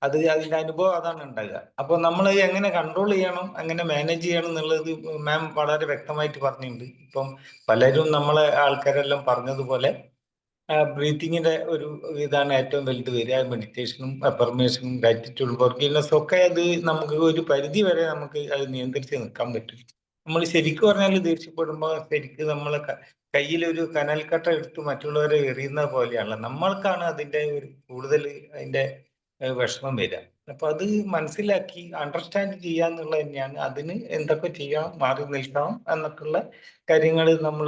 അതിന്റെ അനുഭവം അതാണ് ഉണ്ടാകുക. അപ്പൊ നമ്മൾ എങ്ങനെ കൺട്രോൾ ചെയ്യണം, എങ്ങനെ മാനേജ് ചെയ്യണം എന്നുള്ളത് മാം വളരെ വ്യക്തമായിട്ട് പറഞ്ഞിട്ടുണ്ട്. ഇപ്പം പലരും നമ്മളെ ആൾക്കാരെല്ലാം പറഞ്ഞതുപോലെ ബ്രീത്തിങ്ങിന്റെ ഒരു ഇതാണ് ഏറ്റവും വലുത് വരിക. മെഡിറ്റേഷനും അഫർമേഷനും ഗ്രാറ്റിറ്റ്യൂഡ് ഫോർഗീവ്നെസ്സും ഒക്കെ അത് നമുക്ക് ഒരു പരിധി വരെ നമുക്ക് അത് നിയന്ത്രിച്ച് നിൽക്കാൻ പറ്റും. നമ്മൾ ശരിക്കും പറഞ്ഞാൽ ദേഷ്യപ്പെടുമ്പോൾ ശരിക്കും നമ്മളെ കയ്യിലൊരു കനൽക്കട്ട എടുത്ത് മറ്റുള്ളവരെ എറിയുന്ന പോലെയാണ്. നമ്മൾക്കാണ് അതിന്റെ ഒരു കൂടുതൽ അതിന്റെ വിഷമം വരിക. അപ്പൊ അത് മനസ്സിലാക്കി അണ്ടർസ്റ്റാൻഡ് ചെയ്യാന്നുള്ളത് തന്നെയാണ്. അതിന് എന്തൊക്കെ ചെയ്യണം, മാറി നിൽക്കണം എന്നൊക്കെയുള്ള കാര്യങ്ങൾ നമ്മൾ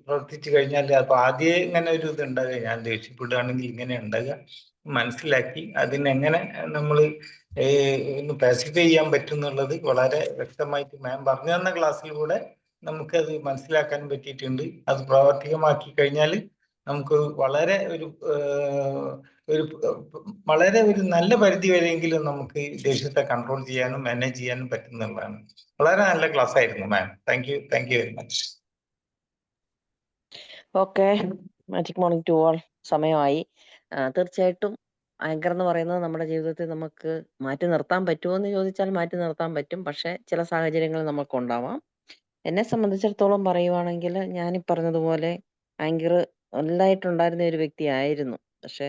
പ്രവർത്തിച്ചു കഴിഞ്ഞാൽ അപ്പൊ ആദ്യമേ ഇങ്ങനെ ഒരു ഇത് ഉണ്ടാകുക, ഞാൻ ദേഷ്യപ്പെടുകയാണെങ്കിൽ ഇങ്ങനെ ഉണ്ടാകുക, മനസ്സിലാക്കി അതിനെങ്ങനെ നമ്മൾ ഒന്ന് പാസിഫൈ ചെയ്യാൻ പറ്റും എന്നുള്ളത് വളരെ വ്യക്തമായിട്ട് മാം പറഞ്ഞു തന്ന ക്ലാസ്സിലൂടെ നമുക്കത് മനസ്സിലാക്കാൻ പറ്റിയിട്ടുണ്ട്. അത് പ്രാവർത്തികമാക്കി കഴിഞ്ഞാൽ നമുക്ക് വളരെ ഒരു നല്ല പരിധി വരെയെങ്കിലും നമുക്ക് ദേഷ്യത്തെ കൺട്രോൾ ചെയ്യാനും മാനേജ് ചെയ്യാനും പറ്റുന്നതാണ്. വളരെ നല്ല ക്ലാസ് ആയിരുന്നു ma'am. Thank you very much. Okay, magic morning to all. സമയമായി. തീർച്ചയായിട്ടും ആങ്കർ എന്ന് പറയുന്നത് നമ്മുടെ ജീവിതത്തിൽ നമുക്ക് മാറ്റി നിർത്താൻ പറ്റുമോ എന്ന് ചോദിച്ചാൽ മാറ്റി നിർത്താൻ പറ്റും. പക്ഷെ ചില സാഹചര്യങ്ങൾ നമുക്കുണ്ടാവാം. എന്നെ സംബന്ധിച്ചിടത്തോളം പറയുവാണെങ്കിൽ ഞാൻ ഈ പറഞ്ഞതുപോലെ ആങ്കർ നല്ലതായിട്ടുണ്ടായിരുന്ന ഒരു വ്യക്തിയായിരുന്നു. പക്ഷെ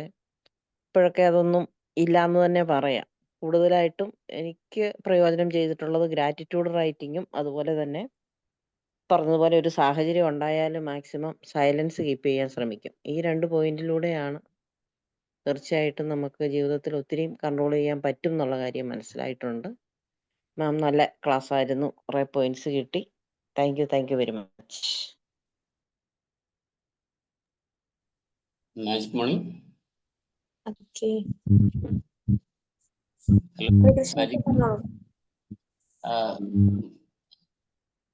ഇപ്പോഴൊക്കെ അതൊന്നും ഇല്ലാന്ന് തന്നെ പറയാം. കൂടുതലായിട്ടും എനിക്ക് പ്രയോജനം ചെയ്തിട്ടുള്ളത് ഗ്രാറ്റിറ്റ്യൂഡ് റൈറ്റിങ്ങും അതുപോലെ തന്നെ പറഞ്ഞതുപോലെ ഒരു സാഹചര്യം ഉണ്ടായാലും മാക്സിമം സൈലൻസ് കീപ്പ് ചെയ്യാൻ ശ്രമിക്കും. ഈ 2 പോയിന്റിലൂടെയാണ് തീർച്ചയായിട്ടും നമുക്ക് ജീവിതത്തിൽ ഒത്തിരി കൺട്രോൾ ചെയ്യാൻ പറ്റും എന്നുള്ള കാര്യം മനസ്സിലായിട്ടുണ്ട്. മാം നല്ല ക്ലാസ് ആയിരുന്നു. കുറെ പോയിന്റ്സ് കിട്ടി. Thank you very much. Magic morning. Okay.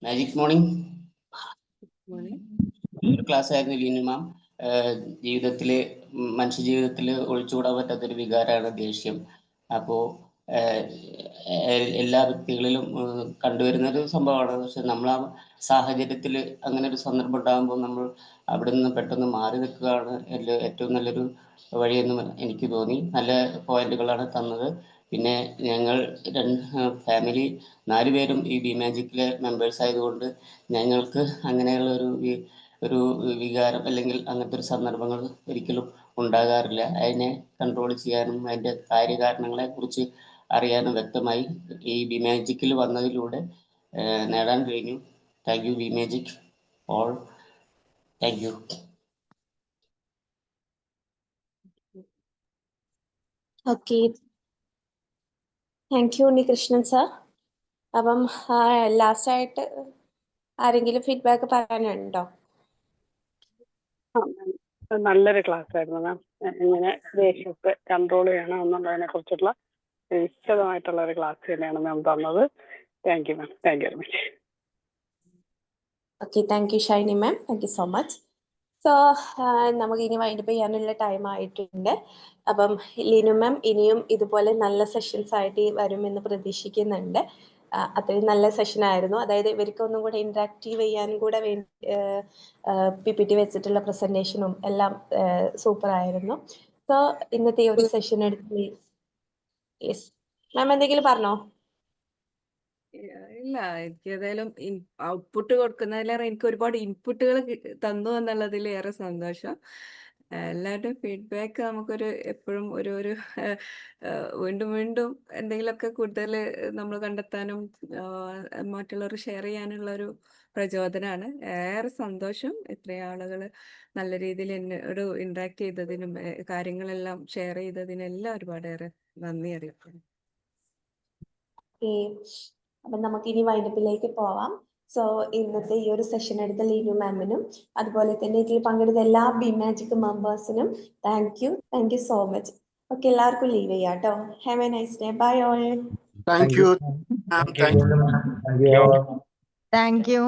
Magic morning. ഒരു ക്ലാസ് ആയിരുന്നു ലീന മാം. ജീവിതത്തില് മനുഷ്യ ജീവിതത്തില് ഒഴിച്ചുകൂടാൻ പറ്റാത്തൊരു വികാരമാണ് ദേഷ്യം. അപ്പോ എല്ലാ വ്യക്തികളിലും കണ്ടുവരുന്ന ഒരു സംഭവമാണ്. പക്ഷെ നമ്മൾ ആ സാഹചര്യത്തിൽ അങ്ങനെ ഒരു സന്ദർഭം ഉണ്ടാകുമ്പോൾ നമ്മൾ അവിടെ നിന്ന് പെട്ടെന്ന് മാറി നിൽക്കുകയാണ് ഏറ്റവും നല്ലൊരു വഴിയെന്ന് എനിക്ക് തോന്നി. നല്ല പോയിന്റുകളാണ് തന്നത്. പിന്നെ ഞങ്ങൾ ഫാമിലി 4 പേരും ഈ ബി മാജിക്കിലെ മെമ്പേഴ്സ് ആയതുകൊണ്ട് ഞങ്ങൾക്ക് അങ്ങനെയുള്ള ഒരു വികാരം അല്ലെങ്കിൽ അങ്ങനത്തെ ഒരു സന്ദർഭങ്ങൾ ഒരിക്കലും ഉണ്ടാകാറില്ല. അതിനെ കൺട്രോൾ ചെയ്യാനും അതിൻ്റെ കാര്യകാരണങ്ങളെ കുറിച്ച് അറിയാനും വ്യക്തമായി ഈ ബി മാജിക്കിൽ വന്നതിലൂടെ നേടാൻ കഴിഞ്ഞു. Thank you B magic all. Thank you. Okay. Thank U Unnikrishnan sir. അപ്പം ലാസ്റ്റ് ആയിട്ട് ആരെങ്കിലും ഫീഡ്ബാക്ക് പറയാനുണ്ടോ? നല്ലൊരു ക്ലാസ് ആയിരുന്നു മാം. എങ്ങനെ ദേഷ്യത്തെ കൺട്രോൾ ചെയ്യണം എന്നുള്ളതിനെ കുറിച്ചുള്ള വിശദമായിട്ടുള്ള ഒരു ക്ലാസ് തന്നെയാണ് മാം തന്നത്. Thank you ma'am. Thank you very much. Okay. Thank U Shiny ma'am. Thank you so much. So നമുക്ക് ഇനി വൈൻഡപ്പ് ചെയ്യാനുള്ള ടൈം ആയിട്ടുണ്ട്. അപ്പം ലീനു മാം ഇനിയും ഇതുപോലെ നല്ല സെഷൻസ് ആയിട്ട് വരുമെന്ന് പ്രതീക്ഷിക്കുന്നുണ്ട്. അത്രയും നല്ല സെഷൻ ആയിരുന്നു. അതായത് ഇവർക്ക് ഒന്നും കൂടെ ഇന്ററാക്റ്റീവ് ചെയ്യാനും കൂടെ വേണ്ടി PPT വെച്ചിട്ടുള്ള പ്രസന്റേഷനും എല്ലാം സൂപ്പർ ആയിരുന്നു. സോ ഇന്നത്തെ ഈ ഒരു സെഷൻ എടുത്ത് യെസ് മാം എന്തെങ്കിലും പറഞ്ഞോ? ഇല്ല, എനിക്ക് ഏതായാലും ഔട്ട്പുട്ട് കൊടുക്കുന്നതിലേറെ എനിക്ക് ഒരുപാട് ഇൻപുട്ടുകൾ തന്നു എന്നുള്ളതിൽ ഏറെ സന്തോഷം. എല്ലാവരുടെയും ഫീഡ്ബാക്ക് നമുക്കൊരു എപ്പോഴും ഒരു വീണ്ടും വീണ്ടും എന്തെങ്കിലുമൊക്കെ കൂടുതൽ നമ്മൾ കണ്ടെത്താനും മറ്റുള്ളവർ ഷെയർ ചെയ്യാനുള്ള ഒരു പ്രചോദനമാണ്. ഏറെ സന്തോഷം ഇത്രയും ആളുകൾ നല്ല രീതിയിൽ എന്നോട് ഇന്ററാക്ട് ചെയ്തതിനും കാര്യങ്ങളെല്ലാം ഷെയർ ചെയ്തതിനും എല്ലാം ഒരുപാടേറെ നന്ദി അറിയിക്കുന്നു. അപ്പം നമുക്ക് ഇനി വൈൻഡപ്പിലേക്ക് പോവാം. സോ ഇന്നത്തെ ഈ ഒരു സെഷൻ എടുത്ത ലീനു മാമിനും അതുപോലെ തന്നെ ഇതിൽ പങ്കെടുത്ത എല്ലാ BMagic മെമ്പേഴ്സിനും thank you so much. Okay, എല്ലാവർക്കും ലീവ് ചെയ്യാം കേട്ടോ. Have a nice day. Bye all. Thank you. Thank you. Thank you.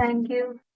Thank you.